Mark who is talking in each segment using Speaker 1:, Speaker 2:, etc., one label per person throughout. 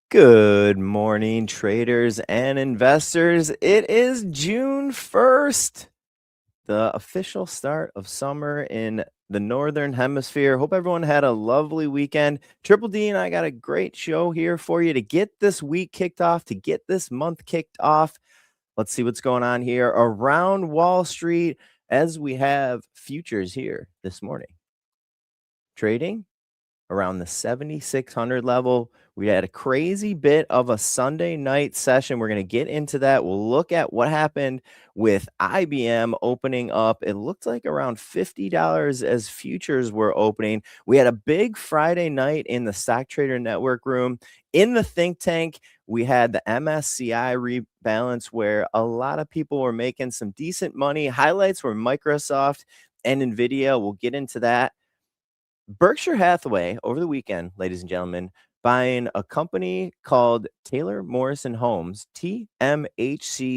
Speaker 1: Good morning, traders and investors. It is June 1st, the official start of summer in the Northern Hemisphere. Hope everyone had a lovely weekend. Triple D and I got a great show here for you to get this week kicked off, to get this month kicked off. Let's see what's going on here around Wall Street as we have futures here this morning. Trading around the 7,600 level. We had a crazy bit of a Sunday night session. We're going to get into that. We'll look at what happened with IBM opening up. It looked like around $50 as futures were opening. We had a big Friday night in the Stock Trader Network room. In the think tank, we had the MSCI rebalance where a lot of people were making some decent money. Highlights were Microsoft and NVIDIA. We'll get into that. Berkshire Hathaway over the weekend, ladies and gentlemen, buying a company called Taylor Morrison Homes, TMHC,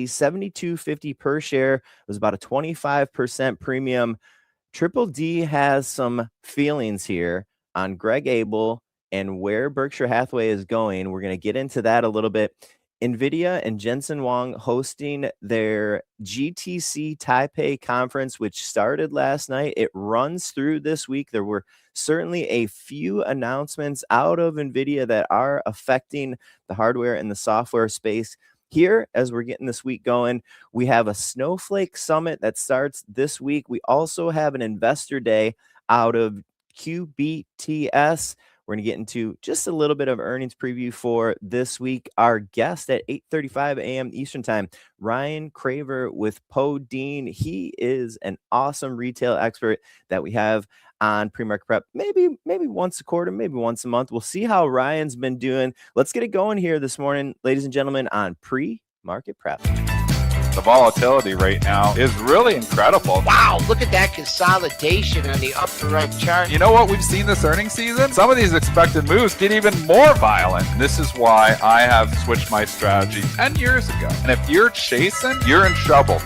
Speaker 1: $72.50 per share. It was about a 25% premium. Triple D has some feelings here on Greg Abel and where Berkshire Hathaway is going. We're going to get into that a little bit. NVIDIA and Jensen Huang hosting their GTC Taipei conference, which started last night. It runs through this week. There were certainly a few announcements out of NVIDIA that are affecting the hardware and the software space. Here, as we're getting this week going, we have a Snowflake Summit that starts this week. We also have an Investor Day out of QBTS. We're going to get into just a little bit of earnings preview for this week. Our guest at 8:35 a.m. Eastern Time, Ryan Craver with Podine. He is an awesome retail expert that we have on PreMarket Prep, maybe once a quarter, maybe once a month. We'll see how Ryan's been doing. Let's get it going here this morning, ladies and gentlemen, on PreMarket Prep.
Speaker 2: The volatility right now is really incredible.
Speaker 3: Wow, look at that consolidation on the upper right chart.
Speaker 2: You know what we've seen this earnings season? Some of these expected moves get even more violent. This is why I have switched my strategy 10 years ago. And if you're chasing, you're in trouble.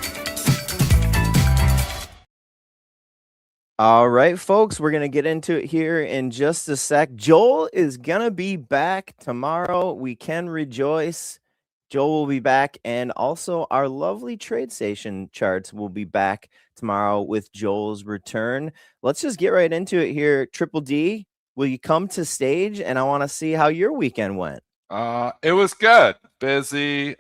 Speaker 1: All right, folks, we're going to get into it here in just a sec. Joel is going to be back tomorrow. We can rejoice. Joel will be back, and also our lovely trade station charts will be back tomorrow with Joel's return. Let's just get right into it here. Triple D, will you come to stage? And I want to see how your weekend went.
Speaker 2: It was good. Busy.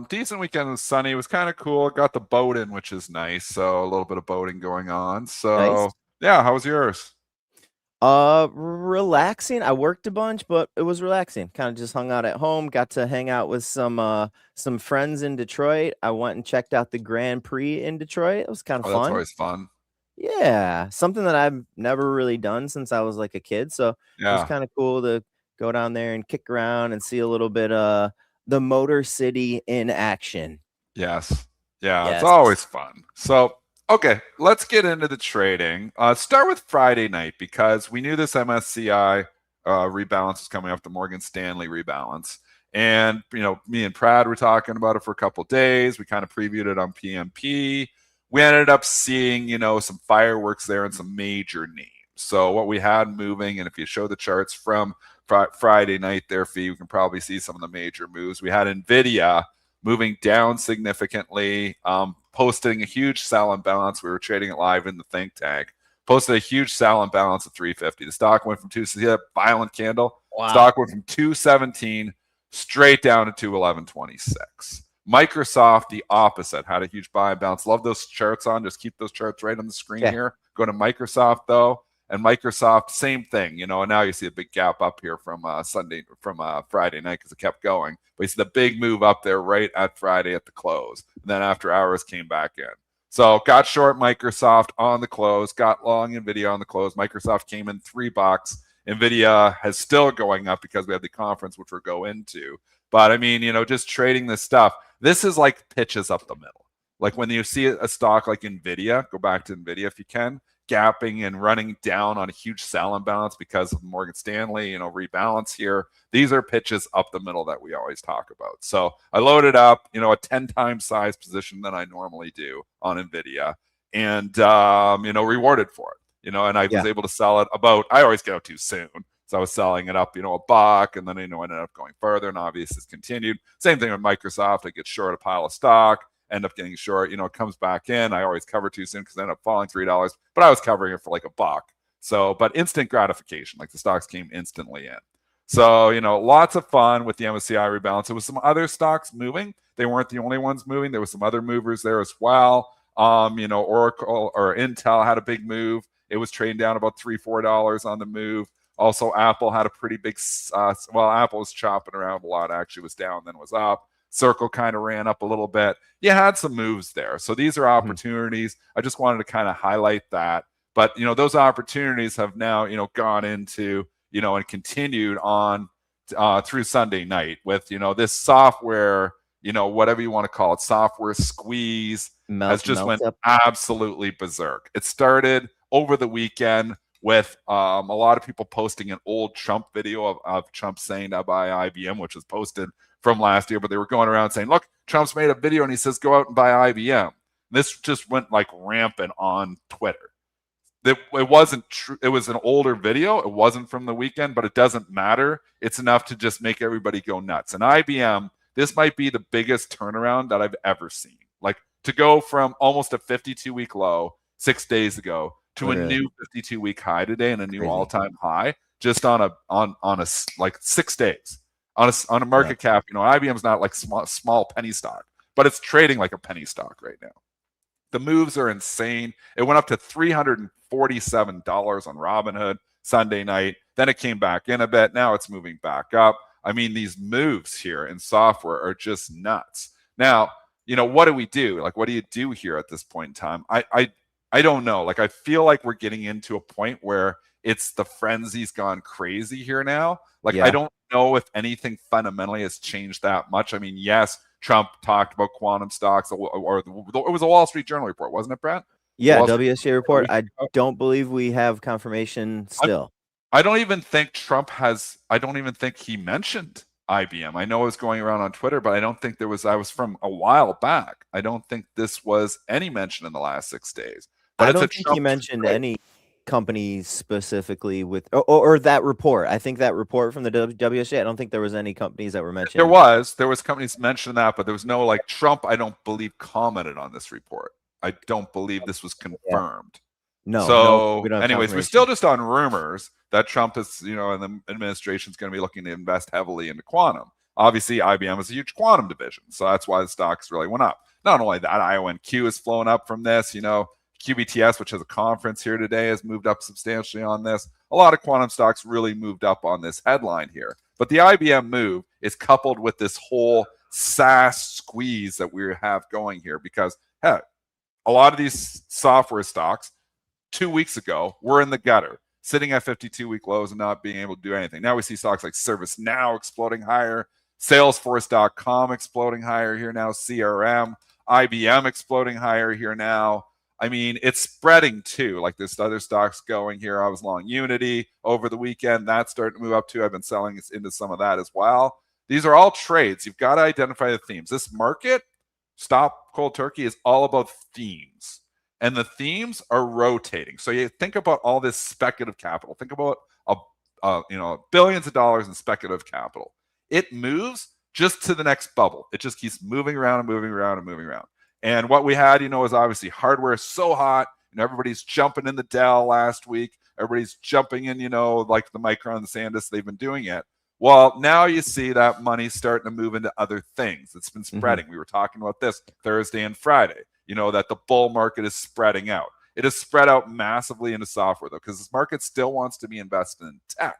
Speaker 2: Decent weekend. It was sunny. It was kind of cool. Got the boat in, which is nice. So a little bit of boating going on. So nice. Yeah, how was yours?
Speaker 1: Relaxing. I worked a bunch, but it was relaxing. Kind of just hung out at home, got to hang out with some friends in Detroit. I went and checked out the Grand Prix in Detroit. It was kind of fun.
Speaker 2: That's always fun.
Speaker 1: Yeah, something that I've never really done since I was like a kid. So It was kind of cool to go down there and kick around and see a little bit of the Motor City in action.
Speaker 2: Yes. Yeah, yes. It's always fun. So okay, let's get into the trading. Start with Friday night because we knew this MSCI rebalance was coming up, the Morgan Stanley rebalance. And, you know, me and Prad were talking about it for a couple of days. We kind of previewed it on PMP. We ended up seeing, you know, some fireworks there and some major names. So what we had moving, and if you show the charts from Friday night there, Fee, you can probably see some of the major moves. We had NVIDIA moving down significantly, posting a huge sell imbalance. We were trading it live in the think tank. Posted a huge sell imbalance at 350. The stock went from see that violent candle? Wow. Stock went from 217 straight down to 211.26. Microsoft, the opposite, had a huge buy imbalance. Love those charts on. Just keep those charts right on the screen here. Go to Microsoft though. And Microsoft, same thing, you know, and now you see a big gap up here from Friday night because it kept going. But you see the big move up there right at Friday at the close. And then after hours came back in. So got short Microsoft on the close, got long NVIDIA on the close. Microsoft came in $3. NVIDIA has still going up because we have the conference, which we'll go into. But I mean, you know, just trading this stuff, this is like pitches up the middle. Like when you see a stock like NVIDIA, go back to NVIDIA if you can, gapping and running down on a huge sell imbalance because of Morgan Stanley, you know, rebalance here. These are pitches up the middle that we always talk about. So I loaded up, you know, a 10 times size position than I normally do on NVIDIA and, you know, rewarded for it, you know, and I was able to sell it about, I always get out too soon. So I was selling it up, a buck, and then, ended up going further, and obviously it's continued. Same thing with Microsoft. I get short a pile of stock, end up getting short, it comes back in. I always cover too soon because I end up falling $3, but I was covering it for like a buck. So, but instant gratification, like the stocks came instantly in. So, lots of fun with the MSCI rebalance. There was some other stocks moving. They weren't the only ones moving. There was some other movers there as well. Oracle or Intel had a big move. It was trading down about $3-4 on the move. Also, Apple had a pretty big, Apple was chopping around a lot. Actually was down, then was up. Circle kind of ran up a little bit. You had some moves there. So these are opportunities. I just wanted to kind of highlight that. But, those opportunities have now, gone into, and continued on through Sunday night with, this software, whatever you want to call it, software squeeze has just went absolutely berserk. It started over the weekend with a lot of people posting an old Trump video of Trump saying to buy IBM, which was posted from last year, but they were going around saying, look, Trump's made a video and he says, go out and buy IBM. This just went like rampant on Twitter. It wasn't true. It was an older video. It wasn't from the weekend, but it doesn't matter. It's enough to just make everybody go nuts. And IBM, this might be the biggest turnaround that I've ever seen. Like to go from almost a 52-week low 6 days ago to a new 52-week high today and a new all-time high just on a like 6 days on a market cap. IBM's not like small penny stock, but it's trading like a penny stock right now. The moves are insane. It went up to $347 on Robinhood Sunday night. Then it came back in a bit. Now it's moving back up. I mean, these moves here in software are just nuts. Now, what do we do? Like, what do you do here at this point in time? I don't know. Like, I feel like we're getting into a point where it's the frenzy's gone crazy here now. Like, I don't know if anything fundamentally has changed that much. I mean, yes, Trump talked about quantum stocks, or it was a Wall Street Journal report, wasn't it, Brent?
Speaker 1: Yeah, WSJ report. I don't believe we have confirmation still.
Speaker 2: I don't even think I don't even think he mentioned IBM. I know it was going around on Twitter, but I don't think I was from a while back. I don't think this was any mention in the last 6 days. But
Speaker 1: I don't think he mentioned any companies specifically with or that report. I think that report from the WSJ, I don't think there was any companies that were mentioned.
Speaker 2: There was companies mentioned that, but there was no like Trump, I don't believe, commented on this report. I don't believe this was confirmed.
Speaker 1: No.
Speaker 2: So anyways, we're still just on rumors that Trump is, and the administration is going to be looking to invest heavily into quantum. Obviously, IBM is a huge quantum division. So that's why the stocks really went up. Not only that, IONQ has flown up from this, QBTS, which has a conference here today, has moved up substantially on this. A lot of quantum stocks really moved up on this headline here. But the IBM move is coupled with this whole SaaS squeeze that we have going here because, heck, a lot of these software stocks 2 weeks ago were in the gutter, sitting at 52-week lows and not being able to do anything. Now we see stocks like ServiceNow exploding higher, Salesforce.com exploding higher here now, CRM, IBM exploding higher here now. I mean, it's spreading too. Like there's other stocks going here. I was long Unity over the weekend. That's starting to move up too. I've been selling into some of that as well. These are all trades. You've got to identify the themes. This market, stop cold turkey, is all about themes. And the themes are rotating. So you think about all this speculative capital. Think about billions of dollars in speculative capital. It moves just to the next bubble. It just keeps moving around and moving around and moving around. And what we had, is obviously hardware is so hot. Everybody's jumping in the Dell last week. Everybody's jumping in, like the Micron, the SanDisk. They've been doing it. Well, now you see that money's starting to move into other things. It's been spreading. We were talking about this Thursday and Friday, that the bull market is spreading out. It has spread out massively into software, though, because this market still wants to be invested in tech.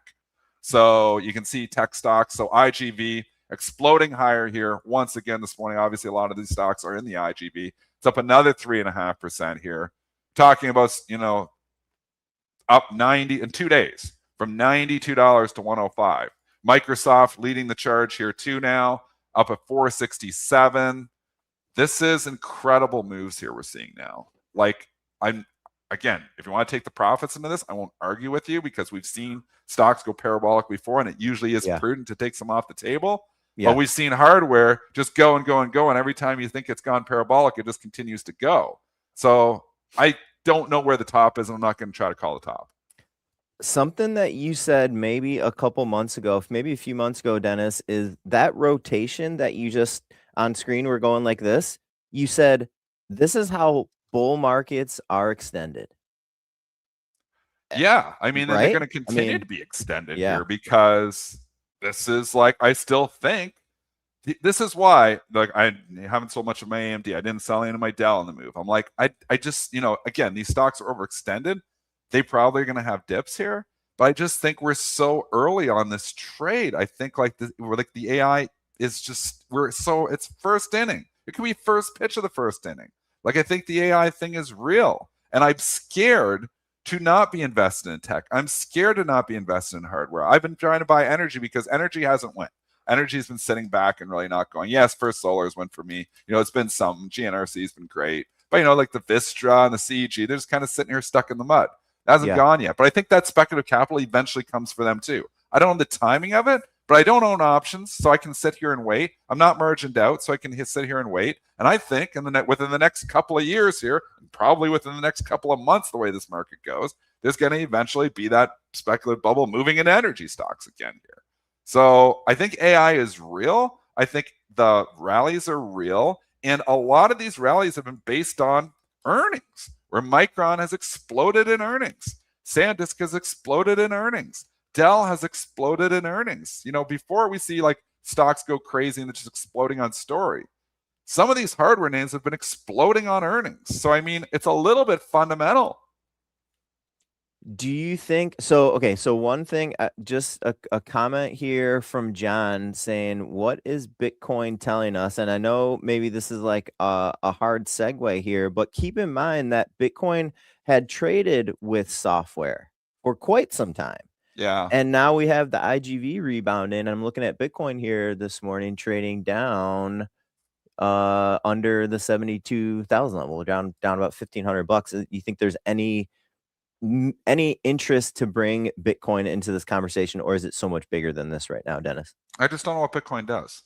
Speaker 2: So you can see tech stocks. So IGV exploding higher here once again this morning. Obviously, a lot of these stocks are in the IGV. It's up another 3.5% here. Talking about, up 90 in 2 days from $92 to $105. Microsoft leading the charge here too now, up at 467. This is incredible moves here we're seeing now. Like, again, if you want to take the profits into this, I won't argue with you because we've seen stocks go parabolic before, and it usually is prudent to take some off the table. But we've seen hardware just go and go and go, and every time you think it's gone parabolic, it just continues to go. So I don't know where the top is, and I'm not going to try to call the top.
Speaker 1: something that you said maybe a couple months ago, maybe a few months ago, Dennis, is that rotation that you just on screen were going like this. You said this is how bull markets are extended.
Speaker 2: Yeah, I mean, and they're
Speaker 1: Right?
Speaker 2: going to continue to be extended
Speaker 1: yeah.
Speaker 2: here because this is like, I still think this is why, like, I haven't sold much of my AMD. I didn't sell any of my Dell in the move. I'm like, I just, again, these stocks are overextended. They probably are going to have dips here, but I just think we're so early on this trade. I think we're like the AI is just, it's first inning. It could be first pitch of the first inning. Like, I think the AI thing is real, and I'm scared to not be invested in tech. I'm scared to not be invested in hardware. I've been trying to buy energy because energy hasn't went. Energy's been sitting back and really not going. Yes, First Solar's went for me. It's been some. GNRC's been great. But, like the Vistra and the CEG, they're just kind of sitting here stuck in the mud. It hasn't gone yet. But I think that speculative capital eventually comes for them too. I don't know the timing of it, but I don't own options, so I can sit here and wait. I'm not margined out, so I can sit here and wait. And I think within the next couple of years here, and probably within the next couple of months, the way this market goes, there's going to eventually be that speculative bubble moving into energy stocks again here. So I think AI is real. I think the rallies are real. And a lot of these rallies have been based on earnings, where Micron has exploded in earnings. SanDisk has exploded in earnings. Dell has exploded in earnings. Before we see like stocks go crazy and they're just exploding on story, some of these hardware names have been exploding on earnings. So, I mean, it's a little bit fundamental.
Speaker 1: Do you think so? Okay, so one thing, just a comment here from John saying, "What is Bitcoin telling us?" And I know maybe this is like a hard segue here, but keep in mind that Bitcoin had traded with software for quite some time.
Speaker 2: Yeah.
Speaker 1: And now we have the IGV rebound in. I'm looking at Bitcoin here this morning, trading down under the 72,000 level, down about $1,500. You think there's any interest to bring Bitcoin into this conversation, or is it so much bigger than this right now, Dennis?
Speaker 2: I just don't know what Bitcoin does.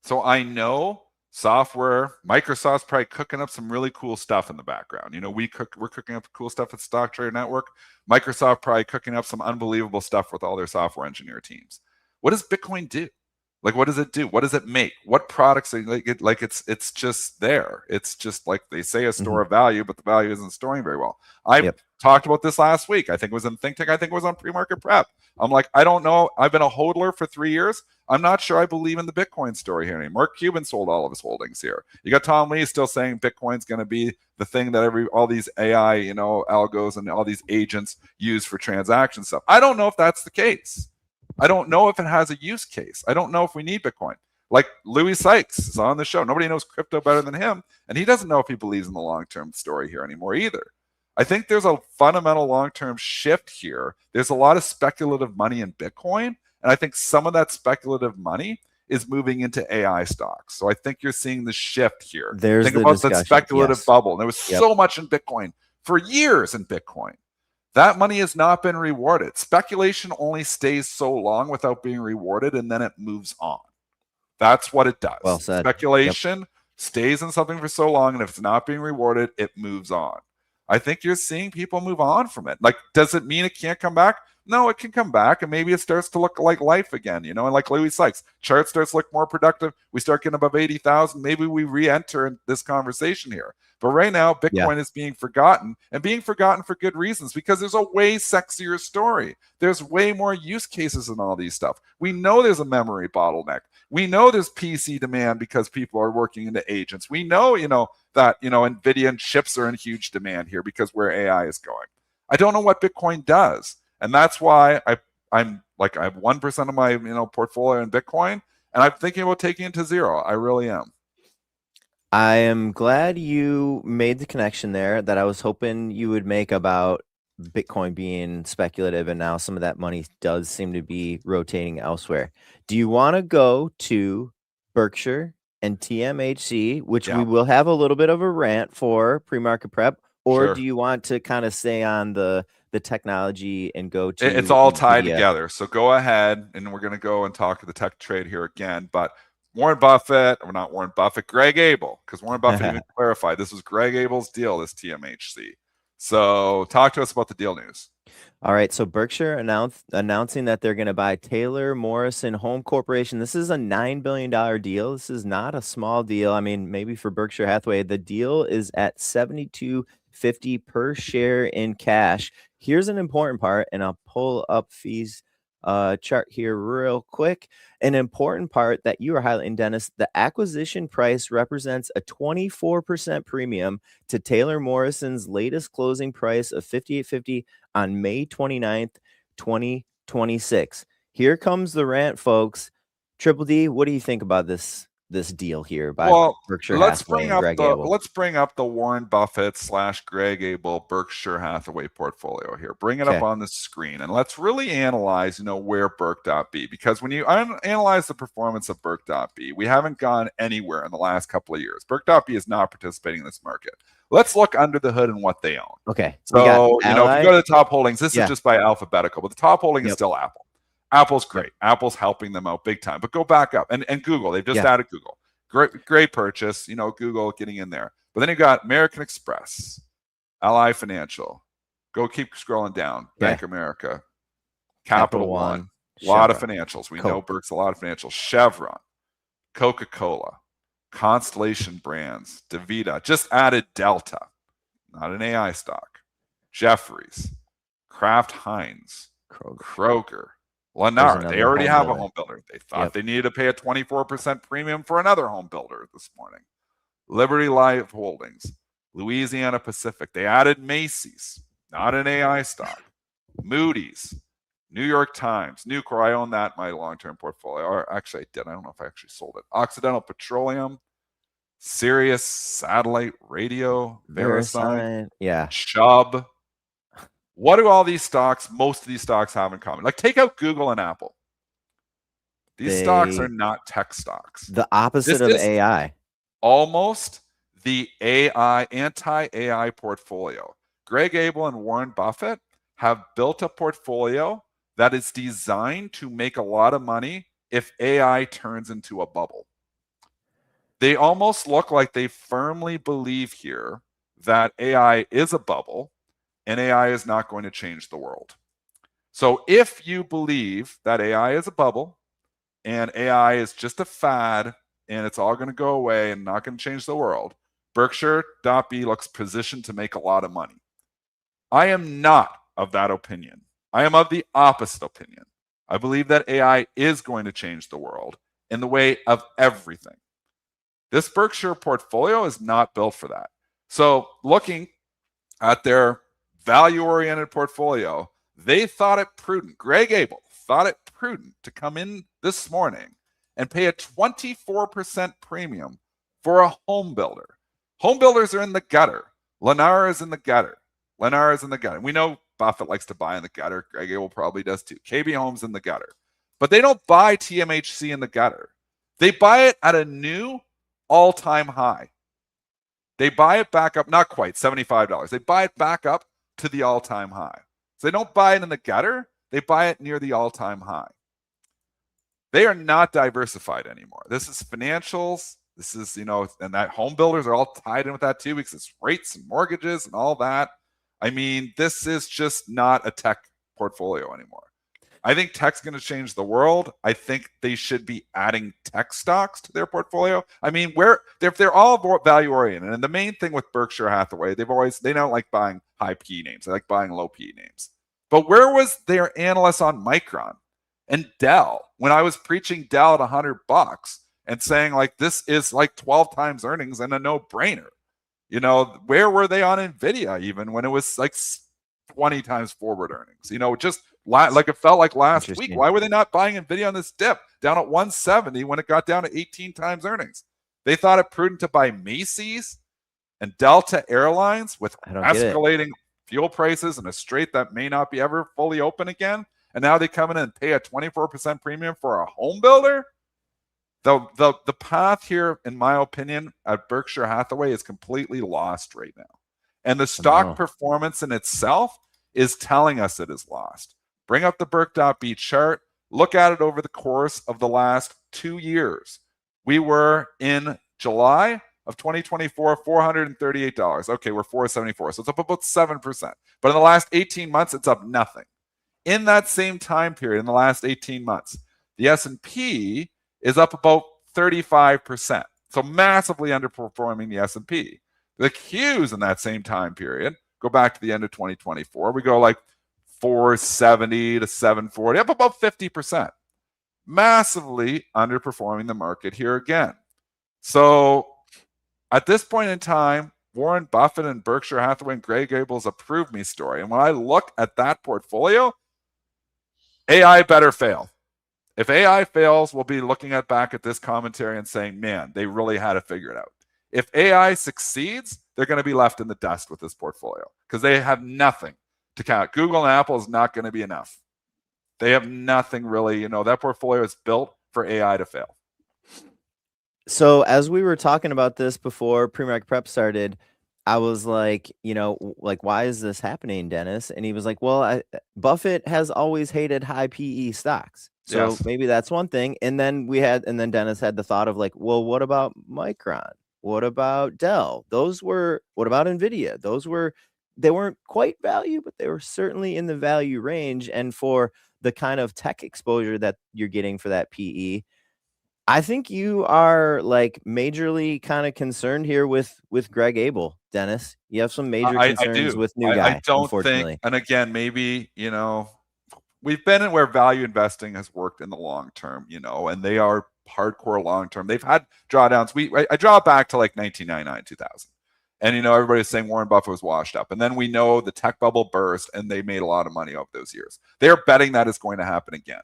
Speaker 2: So I know software, Microsoft's probably cooking up some really cool stuff in the background. We're cooking up cool stuff at Stock Trader Network. Microsoft probably cooking up some unbelievable stuff with all their software engineer teams. What does Bitcoin do? Like, what does it do? What does it make? What products are like it's just there. It's just like they say a store of value, but the value isn't storing very well. I talked about this last week. I think it was in Think Tank. I think it was on PreMarket Prep. I'm like, I don't know. I've been a hodler for 3 years. I'm not sure I believe in the Bitcoin story here anymore. Mark Cuban sold all of his holdings here. You got Tom Lee still saying Bitcoin's going to be the thing that all these AI, algos and all these agents use for transaction stuff. I don't know if that's the case. I don't know if it has a use case. I don't know if we need Bitcoin. Like Louis Sykes is on the show. Nobody knows crypto better than him, and he doesn't know if he believes in the long-term story here anymore either. I think there's a fundamental long-term shift here. There's a lot of speculative money in Bitcoin, and I think some of that speculative money is moving into AI stocks. So I think you're seeing the shift here. Think about that speculative bubble. There was so much in Bitcoin for years in Bitcoin. That money has not been rewarded. Speculation only stays so long without being rewarded, and then it moves on. That's what it does.
Speaker 1: Well said.
Speaker 2: Speculation stays in something for so long, and if it's not being rewarded, it moves on. I think you're seeing people move on from it. Like, does it mean it can't come back? No, it can come back, and maybe it starts to look like life again, and like Louis Sykes, chart starts to look more productive. We start getting above 80,000. Maybe we re-enter in this conversation here. But right now, Bitcoin is being forgotten, and being forgotten for good reasons, because there's a way sexier story. There's way more use cases in all these stuff. We know there's a memory bottleneck. We know there's PC demand because people are working into agents. We know, that, NVIDIA and chips are in huge demand here because where AI is going. I don't know what Bitcoin does. And that's why I have 1% of my portfolio in Bitcoin, and I'm thinking about taking it to zero. I really am.
Speaker 1: I am glad you made the connection there that I was hoping you would make about Bitcoin being speculative, and now some of that money does seem to be rotating elsewhere. Do you want to go to Berkshire and TMHC, which we will have a little bit of a rant for pre-market prep, or do you want to kind of stay on the technology and go to
Speaker 2: it's all tied together? So go ahead, and we're going to go and talk to the tech trade here again. But Warren Buffett, or not Warren Buffett, Greg Abel, because Warren Buffett even clarified this was Greg Abel's deal, this TMHC. So talk to us about the deal news.
Speaker 1: All right, so Berkshire announcing that they're going to buy Taylor Morrison Home Corporation. This is a $9 billion deal. This is not a small deal. I mean, maybe for Berkshire Hathaway, the deal is at $72.50 per share in cash. Here's an important part, and I'll pull up fees chart here real quick. An important part that you are highlighting, Dennis, the acquisition price represents a 24% premium to Taylor Morrison's latest closing price of $58.50 on May 29th, 2026. Here comes the rant, folks. Triple D, what do you think about this deal here by Berkshire Hathaway and Greg Abel?
Speaker 2: Let's bring up the Warren Buffett / Greg Abel Berkshire Hathaway portfolio here. Bring it up on the screen, and let's really analyze, where Berk.B, because when you analyze the performance of Berk.B, we haven't gone anywhere in the last couple of years. Berk.B is not participating in this market. Let's look under the hood and what they own.
Speaker 1: Okay.
Speaker 2: So, if you go to the top holdings, this is just by alphabetical, but the top holding is still Apple. Apple's great. Apple's helping them out big time. But go back up. And Google, they've just added Google. Great purchase. Google getting in there. But then you got American Express, Ally Financial. Go keep scrolling down. Bank of America, Capital One. A lot of financials. We know Berk's a lot of financials. Chevron, Coca-Cola, Constellation Brands, DaVita. Just added Delta, not an AI stock. Jeffries, Kraft Heinz, Kroger. Lennar, they already have a home builder. They thought they needed to pay a 24% premium for another home builder this morning. Liberty Life Holdings, Louisiana Pacific. They added Macy's, not an AI stock. Moody's, New York Times, Nucor. I own that in my long-term portfolio. Or actually, I did. I don't know if I actually sold it. Occidental Petroleum, Sirius Satellite Radio, VeriSign, Chubb. What do all these stocks, most of these stocks, have in common? Like, take out Google and Apple. These stocks are not tech stocks.
Speaker 1: The opposite of AI.
Speaker 2: Almost the anti-AI portfolio. Greg Abel and Warren Buffett have built a portfolio that is designed to make a lot of money if AI turns into a bubble. They almost look like they firmly believe here that AI is a bubble and AI is not going to change the world. So if you believe that AI is a bubble and AI is just a fad and it's all going to go away and not going to change the world, Berkshire.B looks positioned to make a lot of money. I am not of that opinion. I am of the opposite opinion. I believe that AI is going to change the world in the way of everything. This Berkshire portfolio is not built for that. So looking at their value-oriented portfolio, they thought it prudent. Greg Abel thought it prudent to come in this morning and pay a 24% premium for a home builder. Home builders are in the gutter. Lennar is in the gutter. We know Buffett likes to buy in the gutter. Greg Abel probably does too. KB Home's in the gutter. But they don't buy TMHC in the gutter. They buy it at a new all-time high. They buy it back up, not quite, $75. They buy it back up to the all-time high. So they don't buy it in the gutter. They buy it near the all-time high. They are not diversified anymore. This is financials. This is, and that home builders are all tied in with that too, because it's rates and mortgages and all that. I mean, this is just not a tech portfolio anymore. I think tech's going to change the world. I think they should be adding tech stocks to their portfolio. I mean, if they're all value oriented, and the main thing with Berkshire Hathaway, they don't like buying high PE names. They like buying low PE names. But where was their analyst on Micron and Dell when I was preaching Dell at $100 and saying like this is like 12 times earnings and a no-brainer? Where were they on Nvidia even when it was like 20 times forward earnings? Just like it felt like last week. Why were they not buying Nvidia on this dip down at 170 when it got down to 18 times earnings? They thought it prudent to buy Macy's and Delta Airlines with escalating fuel prices and a strait that may not be ever fully open again. And now they come in and pay a 24% premium for a home builder. The path here, in my opinion, at Berkshire Hathaway is completely lost right now. And the stock performance in itself is telling us it is lost. Bring up the Berk.B chart. Look at it over the course of the last 2 years. We were in July of 2024, $438. Okay, we're 474, so it's up about 7%. But in the last 18 months, it's up nothing. In that same time period, in the last 18 months, the S&P is up about 35%. So massively underperforming the S&P. The Qs in that same time period, go back to the end of 2024, we go like 470 to 740, up about 50%. Massively underperforming the market here again. So at this point in time, Warren Buffett and Berkshire Hathaway and Greg Abel's a prove me story. And when I look at that portfolio, AI better fail. If AI fails, we'll be looking back at this commentary and saying, man, they really had to figure it out. If AI succeeds, they're going to be left in the dust with this portfolio because they have nothing to count. Google and Apple is not going to be enough. They have nothing really, that portfolio is built for AI to fail.
Speaker 1: So as we were talking about this before pre-market prep started, I was like, why is this happening, Dennis? And he was like, well, Buffett has always hated high PE stocks. So
Speaker 2: Yes.
Speaker 1: maybe that's one thing. And then then Dennis had the thought of like, well, what about Micron? What about Dell? What about Nvidia? They weren't quite value, but they were certainly in the value range. And for the kind of tech exposure that you're getting for that PE, I think you are like majorly kind of concerned here with Greg Abel, Dennis. You have some major concerns with new guy.
Speaker 2: I don't
Speaker 1: unfortunately.
Speaker 2: think, and again, maybe, we've been in where value investing has worked in the long term, and they are hardcore long term. They've had drawdowns. I draw back to like 1999, 2000. And, everybody's saying Warren Buffett was washed up. And then we know the tech bubble burst and they made a lot of money over those years. They're betting that is going to happen again.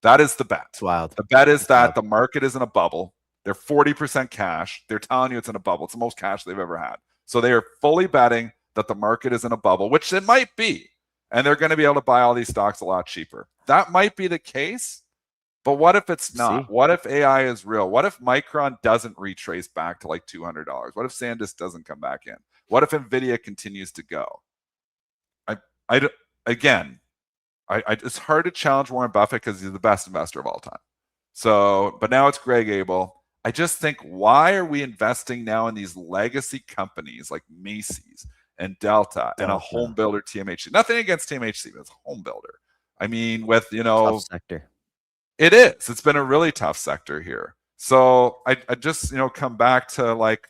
Speaker 2: That is the bet.
Speaker 1: It's wild.
Speaker 2: The bet is that the market is in a bubble. They're 40% cash. They're telling you it's in a bubble. It's the most cash they've ever had. So they are fully betting that the market is in a bubble, which it might be. And they're going to be able to buy all these stocks a lot cheaper. That might be the case. But what if it's not? What if AI is real? What if Micron doesn't retrace back to like $200? What if SanDisk doesn't come back in? What if NVIDIA continues to go? It's hard to challenge Warren Buffett because he's the best investor of all time. So, but now it's Greg Abel. I just think, why are we investing now in these legacy companies like Macy's and Delta and a home builder, TMHC? Nothing against TMHC, but it's a home builder. I mean, with,
Speaker 1: tough sector.
Speaker 2: It is. It's been a really tough sector here. So I just, come back to like,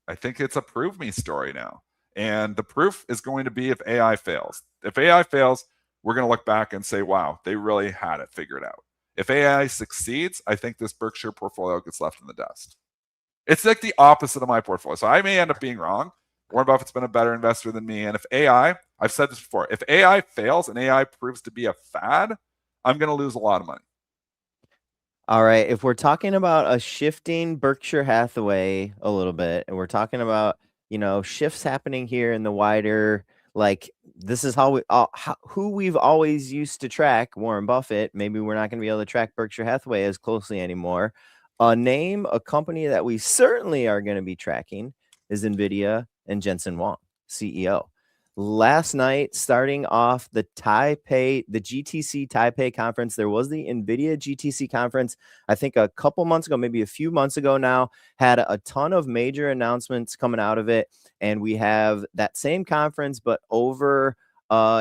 Speaker 2: I think it's a prove me story now. And the proof is going to be if AI fails. If AI fails, we're going to look back and say, wow, they really had it figured out. If AI succeeds, I think this Berkshire portfolio gets left in the dust. It's like the opposite of my portfolio. So I may end up being wrong. Warren Buffett's been a better investor than me. And if AI, I've said this before, if AI fails and AI proves to be a fad, I'm going to lose a lot of money.
Speaker 1: All right. If we're talking about a shifting Berkshire Hathaway a little bit, and we're talking about, shifts happening here in the wider, like this is who we've always used to track, Warren Buffett. Maybe we're not going to be able to track Berkshire Hathaway as closely anymore. A company that we certainly are going to be tracking is NVIDIA and Jensen Huang, CEO. Last night, starting off the GTC Taipei conference, there was the NVIDIA GTC conference, I think a couple months ago, maybe a few months ago now, had a ton of major announcements coming out of it. And we have that same conference, but over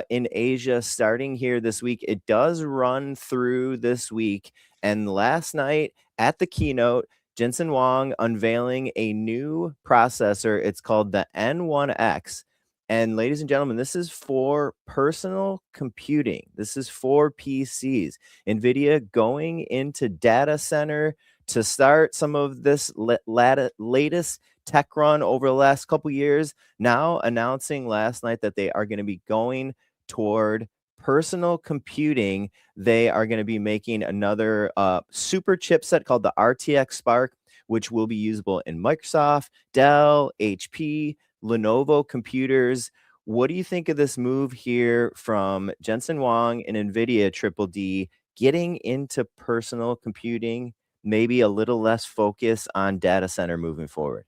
Speaker 1: in Asia starting here this week. It does run through this week. And last night at the keynote, Jensen Huang unveiling a new processor. It's called the N1X. And ladies and gentlemen, this is for personal computing. This is for PCs. NVIDIA going into data center to start some of this latest tech run over the last couple years. Now announcing last night that they are going to be going toward personal computing. They are going to be making another super chipset called the RTX Spark, which will be usable in Microsoft, Dell, HP, Lenovo computers. What do you think of this move here from Jensen Huang and NVIDIA Triple D getting into personal computing, maybe a little less focus on data center moving forward?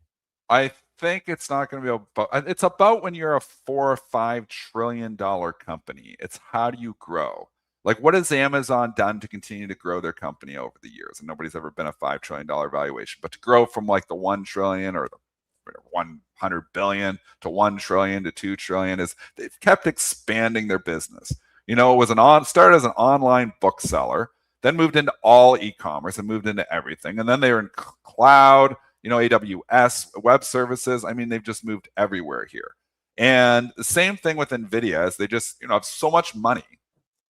Speaker 2: I think it's not going to be about, it's about when you're a $4 or $5 trillion company. It's how do you grow? Like, what has Amazon done to continue to grow their company over the years? And nobody's ever been a $5 trillion valuation, but to grow from like the 1 trillion or the 100 billion to 1 trillion to 2 trillion, is they've kept expanding their business. It was started as an online bookseller, then moved into all e-commerce and moved into everything. And then they were in cloud, AWS, web services. I mean, they've just moved everywhere here. And the same thing with NVIDIA, as they just have so much money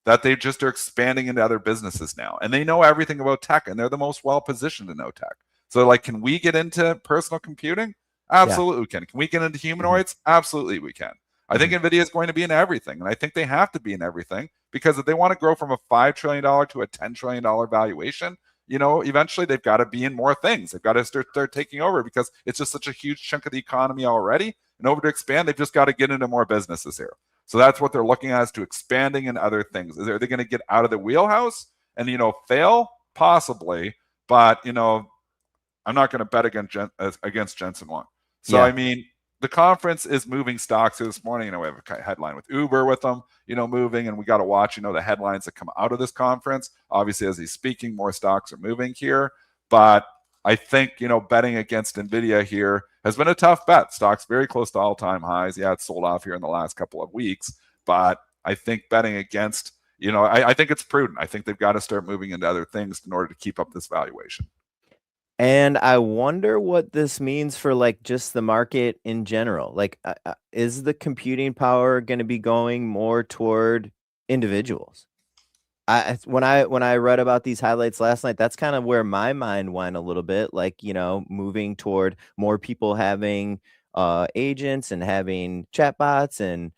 Speaker 2: that they just are expanding into other businesses now. And they know everything about tech, and they're the most well-positioned to know tech. So can we get into personal computing? Absolutely we can. Can we get into humanoids? Absolutely we can. I think NVIDIA is going to be in everything, and I think they have to be in everything, because if they want to grow from a $5 trillion to a $10 trillion valuation, eventually they've got to be in more things. They've got to start taking over, because it's just such a huge chunk of the economy already. And over to expand, they've just got to get into more businesses here. So that's what they're looking at, as to expanding in other things. Are they going to get out of the wheelhouse and, fail? Possibly. But, I'm not going to bet against Jensen Huang. So, I mean, the conference is moving stocks here this morning. We have a headline with Uber with them, moving, and we got to watch, the headlines that come out of this conference. Obviously, as he's speaking, more stocks are moving here. But I think, betting against NVIDIA here has been a tough bet. Stock's very close to all-time highs. Yeah, it's sold off here in the last couple of weeks. But I think betting against, I think it's prudent. I think they've got to start moving into other things in order to keep up this valuation.
Speaker 1: And I wonder what this means for just the market in general. Is the computing power going to be going more toward individuals? When I read about these highlights last night, that's kind of where my mind went a little bit, moving toward more people having agents and having chatbots and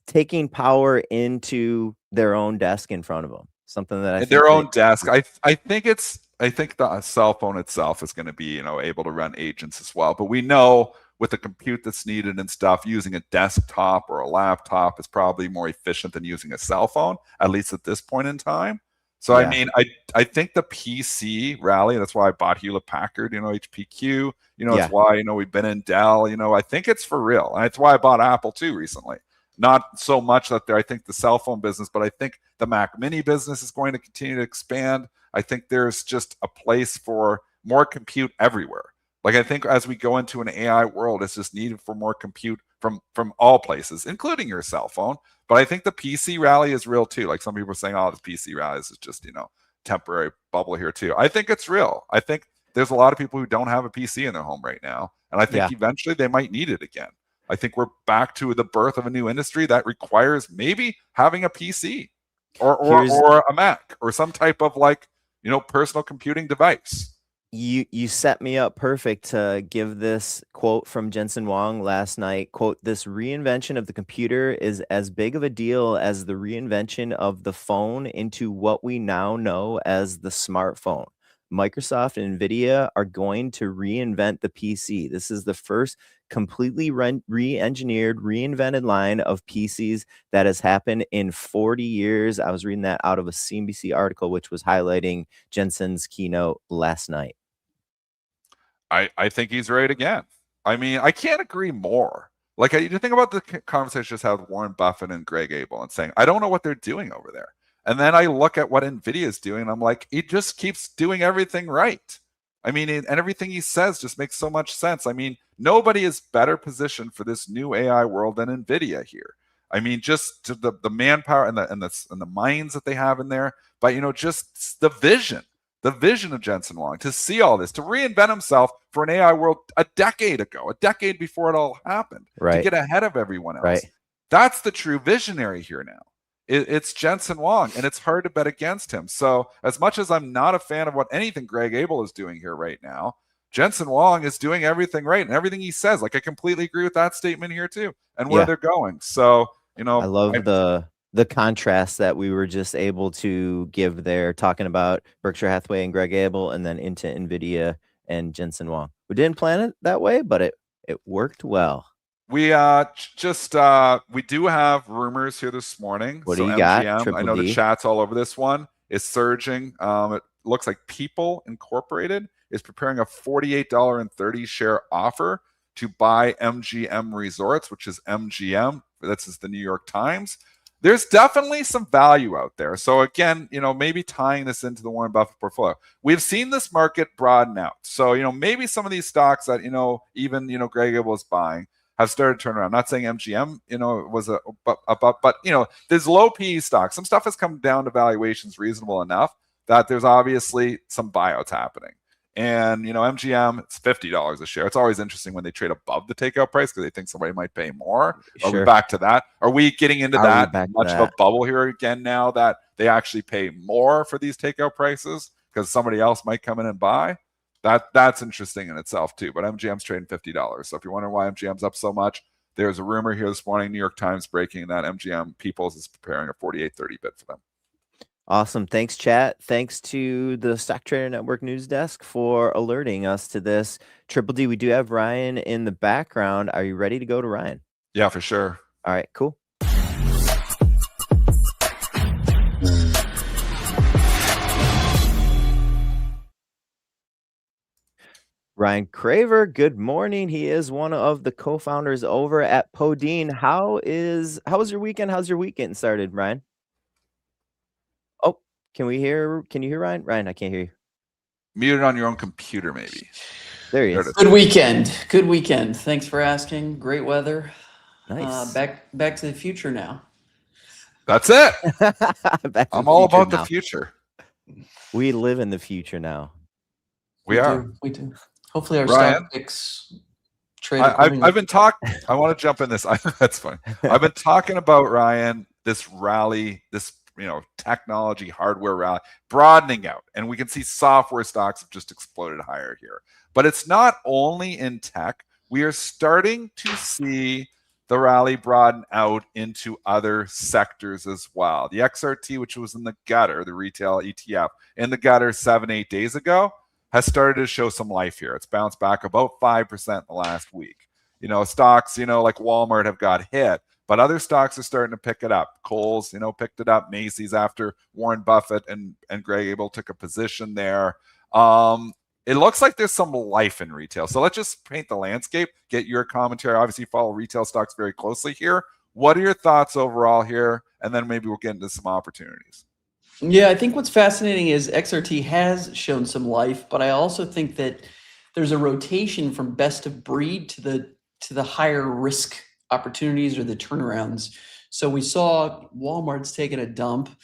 Speaker 1: taking power into their own desk in front of them. Something that
Speaker 2: their own desk. I think the cell phone itself is going to be, able to run agents as well. But we know with the compute that's needed and stuff, using a desktop or a laptop is probably more efficient than using a cell phone, at least at this point in time. So, I mean, I think the PC rally, that's why I bought Hewlett Packard, HPQ, it's why, we've been in Dell, I think it's for real. And that's why I bought Apple too recently. Not so much that I think the cell phone business, but I think the Mac Mini business is going to continue to expand. I think there's just a place for more compute everywhere. I think as we go into an AI world, it's just needed for more compute from all places, including your cell phone. But I think the PC rally is real too. Some people are saying, oh, this PC rally is just, temporary bubble here too. I think it's real. I think there's a lot of people who don't have a PC in their home right now. And I think eventually they might need it again. I think we're back to the birth of a new industry that requires maybe having a PC or a Mac or some type of personal computing device.
Speaker 1: You set me up perfect to give this quote from Jensen Huang last night. Quote, "This reinvention of the computer is as big of a deal as the reinvention of the phone into what we now know as the smartphone. Microsoft and NVIDIA are going to reinvent the PC. This is the first completely re-engineered, reinvented line of PCs that has happened in 40 years. I was reading that out of a CNBC article, which was highlighting Jensen's keynote last night.
Speaker 2: I think he's right again. I mean, I can't agree more. You think about the conversation I just had with Warren Buffett and Greg Abel and saying, I don't know what they're doing over there. And then I look at what NVIDIA is doing, and I'm like, he just keeps doing everything right. I mean, and everything he says just makes so much sense. I mean, nobody is better positioned for this new AI world than NVIDIA here. I mean, just the manpower and the minds that they have in there, but just the vision of Jensen Huang to see all this, to reinvent himself for an AI world a decade ago, a decade before it all happened, to get ahead of everyone else.
Speaker 1: Right.
Speaker 2: That's the true visionary here now. It's Jensen Huang, and it's hard to bet against him. So as much as I'm not a fan of what anything Greg Abel is doing here right now, Jensen Huang is doing everything right, and everything he says, I completely agree with that statement here too, and where they're going. So, I
Speaker 1: love the contrast that we were just able to give there, talking about Berkshire Hathaway and Greg Abel, and then into NVIDIA and Jensen Huang. We didn't plan it that way, but it worked well.
Speaker 2: We we do have rumors here this morning.
Speaker 1: What do you got?
Speaker 2: I know the chat's all over this one. Is surging. It looks like People Incorporated is preparing a $48.30 share offer to buy MGM Resorts, which is MGM. That's the New York Times. there's definitely some value out there. So again, maybe tying this into the Warren Buffett portfolio, we've seen this market broaden out. So, maybe some of these stocks that, even, Greg Abel was buying have started to turn around. I'm not saying MGM, was but there's low PE stocks. Some stuff has come down to valuations reasonable enough that there's obviously some buyouts happening. And, MGM, it's $50 a share. It's always interesting when they trade above the takeout price because they think somebody might pay more. Sure. Are we back to that? Are we getting into that much of a bubble here again now that they actually pay more for these takeout prices because somebody else might come in and buy? That's interesting in itself too. But MGM's trading $50. So if you're wondering why MGM's up so much, there's a rumor here this morning, New York Times breaking that MGM Peoples is preparing a 48.30 bid for them.
Speaker 1: Awesome. Thanks, chat. Thanks to the Stock Trader Network news desk for alerting us to this. Triple D, we do have Ryan in the background. Are you ready to go to Ryan?
Speaker 2: Yeah, for sure.
Speaker 1: All right, cool. Ryan Craver, good morning. He is one of the co-founders over at Podine. How was your weekend? How's your week getting started, Ryan? Oh, can you hear Ryan? Ryan, I can't hear you.
Speaker 2: Muted on your own computer, maybe.
Speaker 1: There he is.
Speaker 4: Good weekend. Good weekend. Thanks for asking. Great weather.
Speaker 1: Nice.
Speaker 4: Back to the future now.
Speaker 2: That's it. I'm all about the future.
Speaker 1: We live in the future now.
Speaker 2: We are.
Speaker 4: We do. Hopefully our stock picks trade.
Speaker 2: I've been talking. I want to jump in this. That's fine. I've been talking about, Ryan, this rally, this technology hardware rally broadening out, and we can see software stocks have just exploded higher here. But it's not only in tech. We are starting to see the rally broaden out into other sectors as well. The XRT, which was in the gutter, the retail ETF, in the gutter 7-8 days ago, has started to show some life here. It's bounced back about 5% in the last week. Stocks, like Walmart have got hit, but other stocks are starting to pick it up. Kohl's, picked it up. Macy's after Warren Buffett and Greg Abel took a position there. It looks like there's some life in retail. So let's just paint the landscape, get your commentary. Obviously, you follow retail stocks very closely here. What are your thoughts overall here? And then maybe we'll get into some opportunities.
Speaker 4: Yeah, I think what's fascinating is XRT has shown some life, but I also think that there's a rotation from best of breed to the higher risk opportunities or the turnarounds. So we saw Walmart's taking a dump.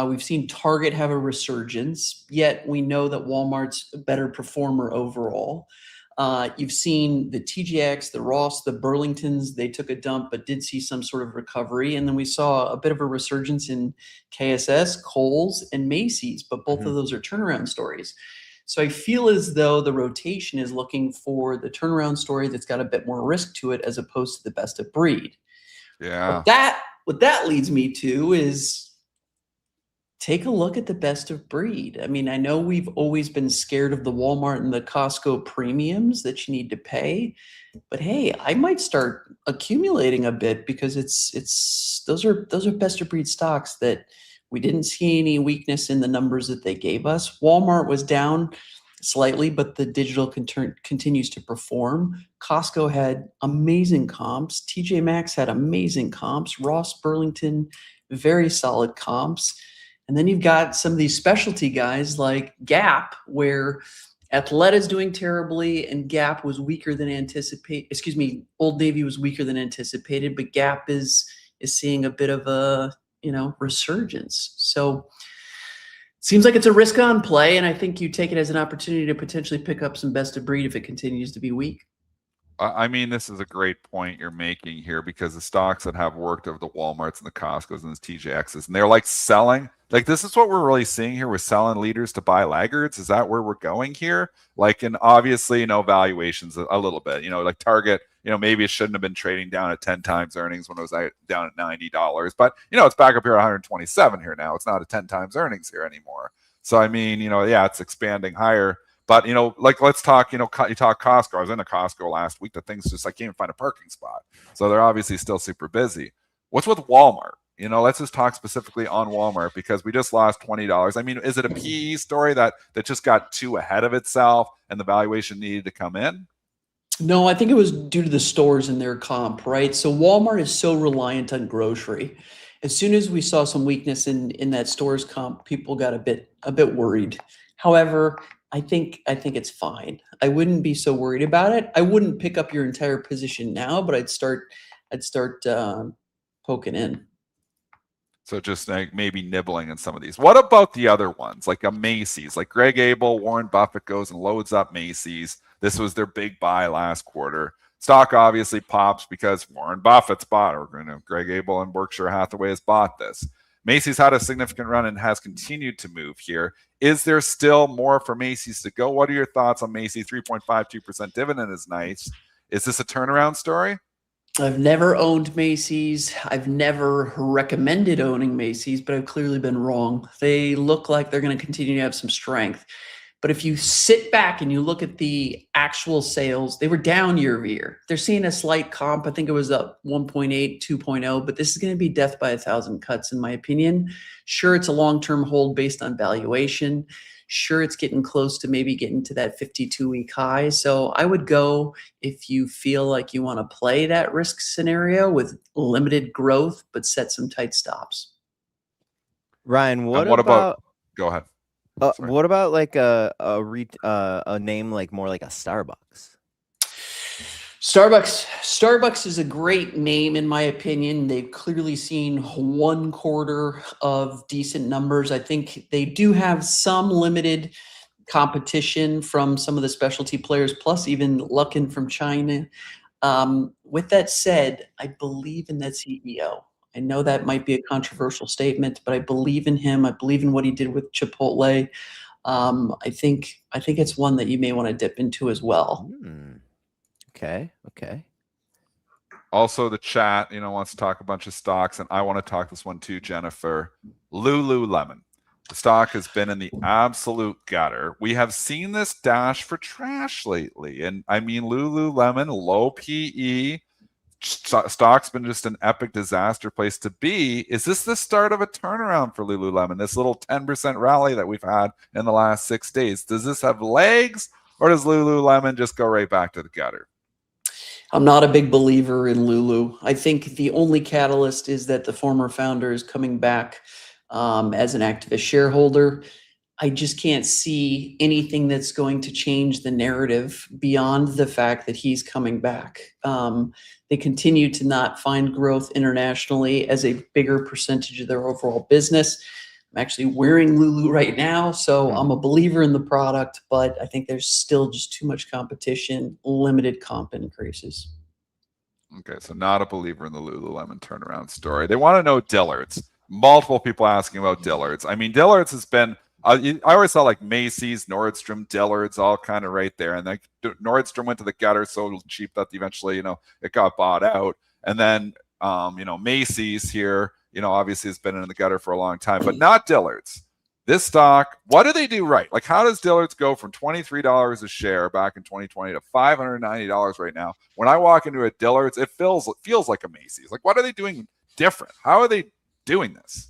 Speaker 4: We've seen Target have a resurgence, yet we know that Walmart's a better performer overall. You've seen the TJX, the Ross, the Burlingtons, they took a dump, but did see some sort of recovery. And then we saw a bit of a resurgence in KSS, Kohl's, and Macy's, but both of those are turnaround stories. So I feel as though the rotation is looking for the turnaround story that's got a bit more risk to it as opposed to the best of breed.
Speaker 2: Yeah.
Speaker 4: What that leads me to is take a look at the best of breed. I mean, I know we've always been scared of the Walmart and the Costco premiums that you need to pay, but hey, I might start accumulating a bit because those are best of breed stocks that we didn't see any weakness in the numbers that they gave us. Walmart was down slightly, but the digital continues to perform. Costco had amazing comps. TJ Maxx had amazing comps. Ross, Burlington, very solid comps. And then you've got some of these specialty guys like Gap, where Athleta's doing terribly and Gap was weaker than anticipated. Excuse me, Old Navy was weaker than anticipated, but Gap is seeing a bit of a resurgence. So it seems like it's a risk on play, and I think you take it as an opportunity to potentially pick up some best of breed if it continues to be weak.
Speaker 2: I mean, this is a great point you're making here because the stocks that have worked over the Walmarts and the Costcos and the TJXs, and they're like selling. Like, this is what we're really seeing here. We're selling leaders to buy laggards. Is that where we're going here? Like, and obviously, valuations a little bit, like Target, maybe it shouldn't have been trading down at 10 times earnings when it was down at $90, but it's back up here at 127 here now. It's not at 10 times earnings here anymore. So, I mean, yeah, it's expanding higher. But, like, let's talk, you talk Costco. I was in a Costco last week. The thing's just, I can't even find a parking spot. So they're obviously still super busy. What's with Walmart? Let's just talk specifically on Walmart because we just lost $20. I mean, is it a PE story that just got too ahead of itself and the valuation needed to come in?
Speaker 4: No, I think it was due to the stores and their comp, right? So Walmart is so reliant on grocery. As soon as we saw some weakness in that stores comp, people got a bit worried. However, I think it's fine. I wouldn't be so worried about it. I wouldn't pick up your entire position now, but I'd start poking in.
Speaker 2: So just like maybe nibbling in some of these. What about the other ones, like a Macy's? Like Greg Abel, Warren Buffett goes and loads up Macy's. This was their big buy last quarter. Stock obviously pops because Warren Buffett's bought, or Greg Abel and Berkshire Hathaway has bought this. Macy's had a significant run and has continued to move here. Is there still more for Macy's to go? What are your thoughts on Macy's? 3.52% dividend is nice. Is this a turnaround story?
Speaker 4: I've never owned Macy's. I've never recommended owning Macy's, but I've clearly been wrong. They look like they're going to continue to have some strength. But if you sit back and you look at the actual sales, they were down year over year. They're seeing a slight comp. I think it was up 1.8, 2.0, but this is going to be death by 1,000 cuts, in my opinion. Sure, it's a long-term hold based on valuation. Sure, it's getting close to maybe getting to that 52-week high. So I would go if you feel like you want to play that risk scenario with limited growth, but set some tight stops.
Speaker 1: Ryan, what about
Speaker 2: go ahead.
Speaker 1: What about like a name like more like a Starbucks?
Speaker 4: Starbucks is a great name in my opinion. They've clearly seen 1 quarter of decent numbers. I think they do have some limited competition from some of the specialty players, plus even Luckin from China. With that said, I believe in that CEO. I know that might be a controversial statement, but I believe in him. I believe in what he did with Chipotle. I think it's one that you may want to dip into as well.
Speaker 1: Okay.
Speaker 2: Also, the chat, wants to talk a bunch of stocks, and I want to talk this one too, Jennifer. Lululemon. The stock has been in the absolute gutter. We have seen this dash for trash lately, and I mean Lululemon, low PE. Stock's been just an epic disaster place to be. Is this the start of a turnaround for Lululemon? This little 10% rally that we've had in the last 6 days. Does this have legs, or does Lululemon just go right back to the gutter?
Speaker 4: I'm not a big believer in Lulu. I think the only catalyst is that the former founder is coming back as an activist shareholder. I just can't see anything that's going to change the narrative beyond the fact that he's coming back. They continue to not find growth internationally as a bigger percentage of their overall business. I'm actually wearing Lulu right now, so I'm a believer in the product, but I think there's still just too much competition, limited comp increases.
Speaker 2: Okay, so not a believer in the Lululemon turnaround story. They want to know Dillard's. Multiple people asking about Dillard's. I mean, Dillard's has been, I always saw like Macy's, Nordstrom, Dillard's, all kind of right there. And like Nordstrom went to the gutter so cheap that eventually, it got bought out. And then, Macy's here, obviously has been in the gutter for a long time, but not Dillard's. This stock, what do they do right? Like, how does Dillard's go from $23 a share back in 2020 to $590 right now? When I walk into a Dillard's, it feels like a Macy's. Like, what are they doing different? How are they doing this?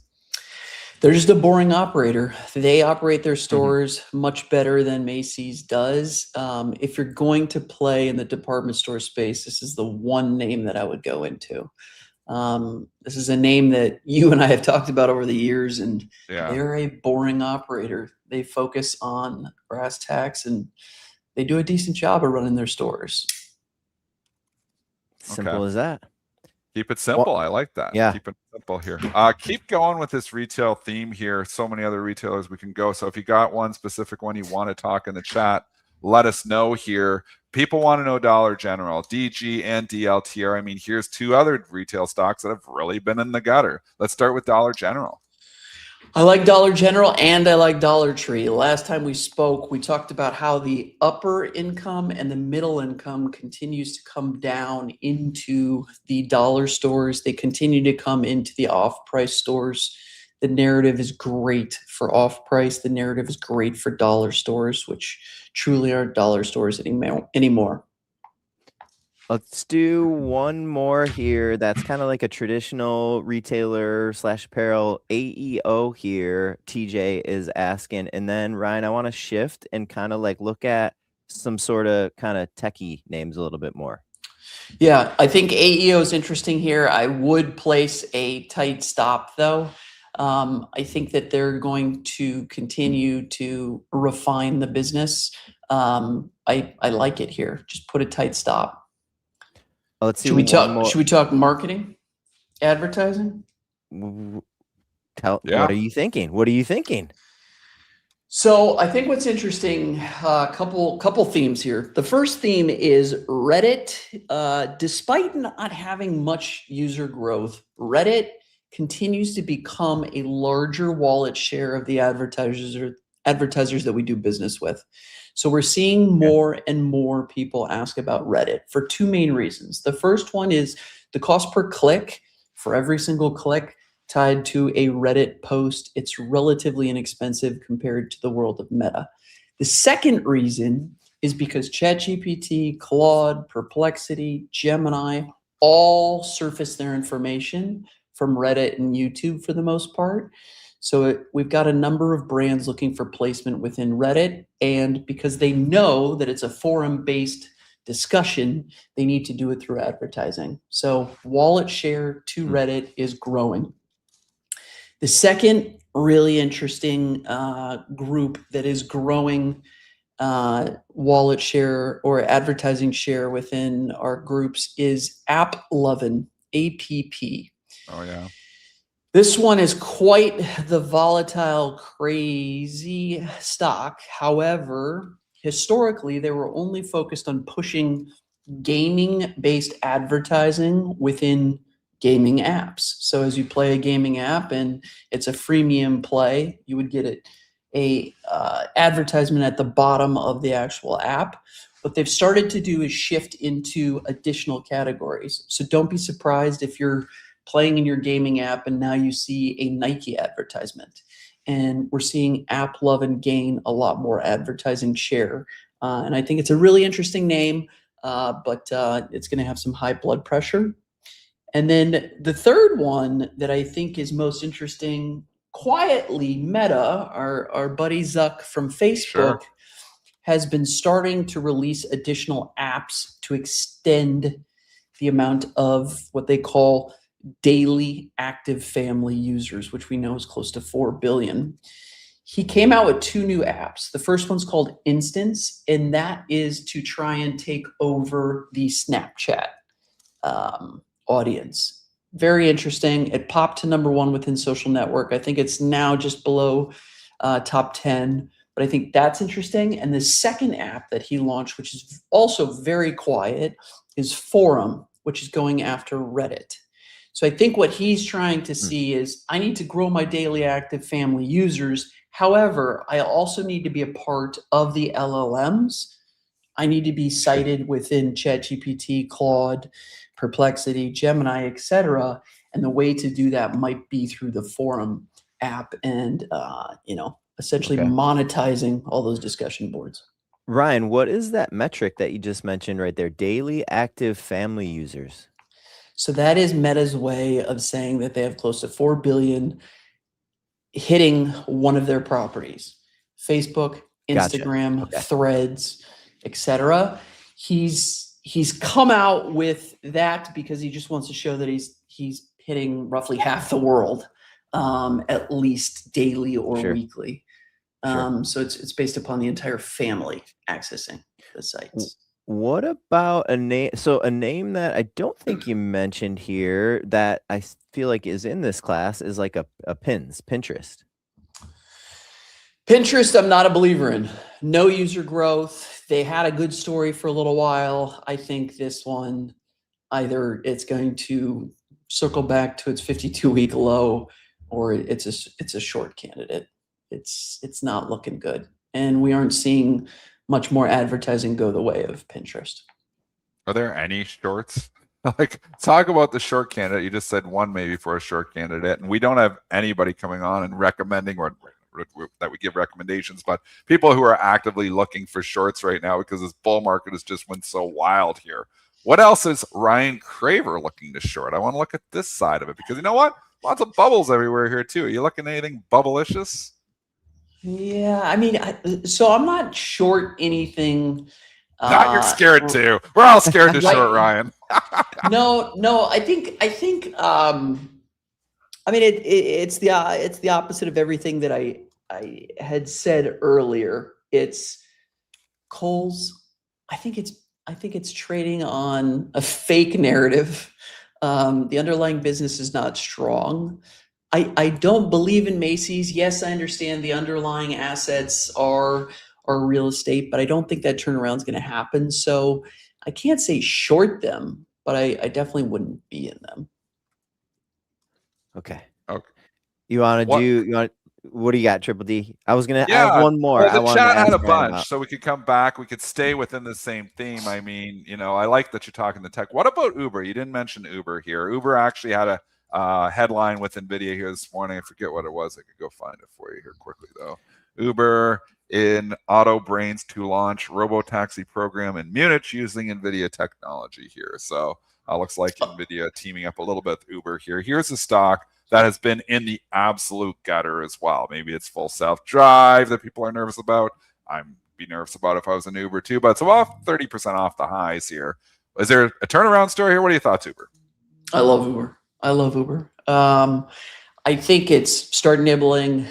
Speaker 4: They're just a boring operator. They operate their stores much better than Macy's does. If you're going to play in the department store space, this is the one name that I would go into. This is a name that you and I have talked about over the years, and they're a boring operator. They focus on brass tacks, and they do a decent job of running their stores.
Speaker 1: Simple as that.
Speaker 2: Keep it simple. Well, I like that.
Speaker 1: Yeah.
Speaker 2: Keep it simple here. Keep going with this retail theme here. So many other retailers we can go. So if you got one specific one you want to talk in the chat, let us know here. People want to know Dollar General, DG and DLTR. I mean, here's 2 other retail stocks that have really been in the gutter. Let's start with Dollar General.
Speaker 4: I like Dollar General and I like Dollar Tree. Last time we spoke, we talked about how the upper income and the middle income continues to come down into the dollar stores. They continue to come into the off-price stores. The narrative is great for off-price. The narrative is great for dollar stores, which truly aren't dollar stores anymore.
Speaker 1: Let's do one more here. That's kind of like a traditional retailer / apparel. AEO here, TJ is asking. And then Ryan, I want to shift and kind of like look at some sort of kind of techie names a little bit more.
Speaker 4: Yeah, I think AEO is interesting here. I would place a tight stop, though. I think that they're going to continue to refine the business. I like it here. Just put a tight stop.
Speaker 1: Let's see
Speaker 4: Should we
Speaker 1: one
Speaker 4: talk?
Speaker 1: more.
Speaker 4: Should we talk marketing, advertising?
Speaker 1: What are you thinking? What are you thinking?
Speaker 4: So I think what's interesting, couple themes here. The first theme is Reddit. Despite not having much user growth, Reddit continues to become a larger wallet share of the advertisers that we do business with. So we're seeing more and more people ask about Reddit for two main reasons. The first one is the cost per click for every single click tied to a Reddit post. It's relatively inexpensive compared to the world of Meta. The second reason is because ChatGPT, Claude, Perplexity, Gemini all surface their information from Reddit and YouTube for the most part. So we've got a number of brands looking for placement within Reddit, and because they know that it's a forum-based discussion, they need to do it through advertising. So wallet share to Reddit is growing. The second really interesting group that is growing wallet share or advertising share within our groups is AppLovin, APP.
Speaker 2: Oh, yeah.
Speaker 4: This one is quite the volatile, crazy stock. However, historically, they were only focused on pushing gaming-based advertising within gaming apps. So as you play a gaming app and it's a freemium play, you would get a advertisement at the bottom of the actual app. What they've started to do is shift into additional categories. So don't be surprised if you're playing in your gaming app and now you see a Nike advertisement. And we're seeing AppLovin gain a lot more advertising share. And I think it's a really interesting name, but it's going to have some high blood pressure. And then the third one that I think is most interesting, quietly, Meta, our buddy Zuck from Facebook, has been starting to release additional apps to extend the amount of what they call daily active family users, which we know is close to 4 billion. He came out with two new apps. The first one's called Instance, and that is to try and take over the Snapchat audience. Very interesting. It popped to #1 within social network. I think it's now just below top 10, but I think that's interesting. And the second app that he launched, which is also very quiet, is Forum, which is going after Reddit. So I think what he's trying to see is, I need to grow my daily active family users. However, I also need to be a part of the LLMs. I need to be cited within ChatGPT, Claude, Perplexity, Gemini, etc. And the way to do that might be through the Forum app and, essentially monetizing all those discussion boards.
Speaker 1: Ryan, what is that metric that you just mentioned right there? Daily active family users.
Speaker 4: So that is Meta's way of saying that they have close to 4 billion hitting one of their properties: Facebook, Instagram, Threads, etc. He's come out with that because he just wants to show that he's hitting roughly half the world, at least daily or weekly. So it's based upon the entire family accessing the sites.
Speaker 1: What about a name? So a name that I don't think you mentioned here that I feel like is in this class is like a Pinterest.
Speaker 4: Pinterest, I'm not a believer in. No user growth. They had a good story for a little while. I think this one, either it's going to circle back to its 52-week low, or it's a short candidate. It's not looking good, and we aren't seeing much more advertising go the way of Pinterest.
Speaker 2: Are there any shorts? Like, talk about the short candidate. You just said one maybe for a short candidate, and we don't have anybody coming on and recommending or that we give recommendations, but people who are actively looking for shorts right now because this bull market has just went so wild here. What else is Ryan Craver looking to short? I want to look at this side of it because you know what? Lots of bubbles everywhere here too. Are you looking at anything bubblicious?
Speaker 4: Yeah, I mean, so I'm not short anything.
Speaker 2: You're scared too. We're all scared to short, Ryan.
Speaker 4: No. I think. I mean, it's the opposite of everything that I had said earlier. It's Kohl's. I think it's trading on a fake narrative. The underlying business is not strong. I don't believe in Macy's. Yes, I understand the underlying assets are real estate, but I don't think that turnaround is going to happen. So I can't say short them, but I definitely wouldn't be in them.
Speaker 1: Okay.
Speaker 2: Okay.
Speaker 1: You want to do? What do you got, Triple D? I have one more.
Speaker 2: Well, the
Speaker 1: I wanted
Speaker 2: chat
Speaker 1: to ask
Speaker 2: had a
Speaker 1: Ryan
Speaker 2: bunch,
Speaker 1: about.
Speaker 2: so we could come back. We could stay within the same theme. I mean, I like that you're talking the tech. What about Uber? You didn't mention Uber here. Uber actually had a headline with NVIDIA here this morning. I forget what it was. I could go find it for you here quickly, though. Uber in auto brains to launch robo-taxi program in Munich using NVIDIA technology here. So looks like NVIDIA teaming up a little bit with Uber here. Here's a stock that has been in the absolute gutter as well. Maybe it's full self-drive that people are nervous about. I'd be nervous about if I was an Uber too, but it's about 30% off the highs here. Is there a turnaround story here? What are your thoughts, Uber?
Speaker 4: I love Uber. I think it's start nibbling.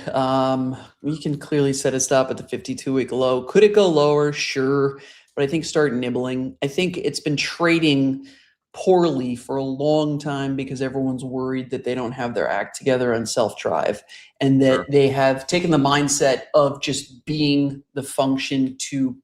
Speaker 4: You can clearly set a stop at the 52-week low. Could it go lower? Sure. But I think start nibbling. I think it's been trading poorly for a long time because everyone's worried that they don't have their act together on self-drive and that they have taken the mindset of just being the function to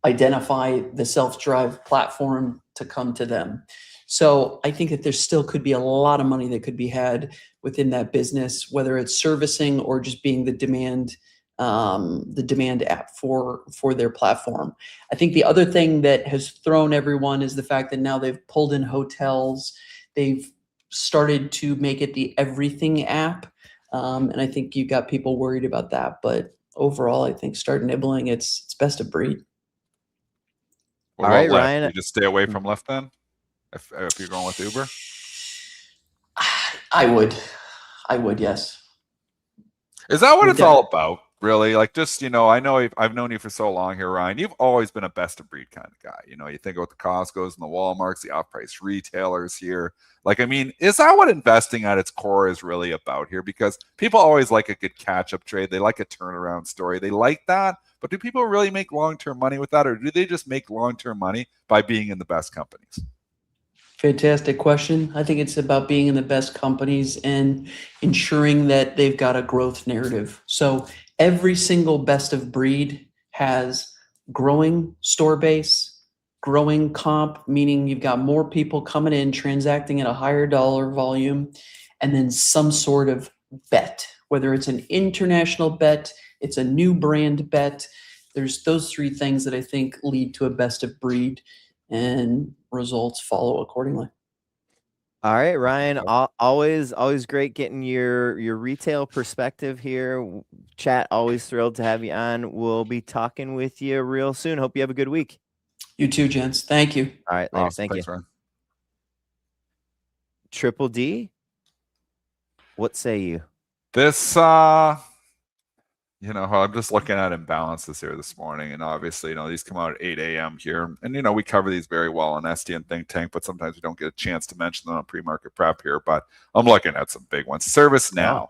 Speaker 4: identify the self-drive platform to come to them. So I think that there still could be a lot of money that could be had within that business, whether it's servicing or just being the demand app for their platform. I think the other thing that has thrown everyone is the fact that now they've pulled in hotels. They've started to make it the everything app. And I think you've got people worried about that. But overall, I think start nibbling. It's best of breed.
Speaker 2: What about Lyft? Ryan, you just stay away from Lyft then? If you're going with Uber?
Speaker 4: I would, yes.
Speaker 2: Is that what it's all about, really? Like, just, I know I've known you for so long here, Ryan. You've always been a best of breed kind of guy. You think about the Costco's and the Walmarts, the off-price retailers here. Like, I mean, is that what investing at its core is really about here? Because people always like a good catch-up trade. They like a turnaround story. They like that. But do people really make long-term money with that? Or do they just make long-term money by being in the best companies?
Speaker 4: Fantastic question. I think it's about being in the best companies and ensuring that they've got a growth narrative. So every single best of breed has growing store base, growing comp, meaning you've got more people coming in, transacting at a higher dollar volume, and then some sort of bet, whether it's an international bet, it's a new brand bet. There's those three things that I think lead to a best of breed, and results follow accordingly.
Speaker 1: All right, Ryan, always great getting your retail perspective here. Chat, always thrilled to have you on. We'll be talking with you real soon. Hope you have a good week.
Speaker 4: You too, gents. Thank you.
Speaker 1: All right, later.
Speaker 2: Awesome. Thanks, Ryan.
Speaker 1: Triple D, what say you?
Speaker 2: This, I'm just looking at imbalances here this morning, and obviously, these come out at 8 a.m. here, and we cover these very well on SDN Think Tank, but sometimes we don't get a chance to mention them on pre-market prep here. But I'm looking at some big ones. ServiceNow,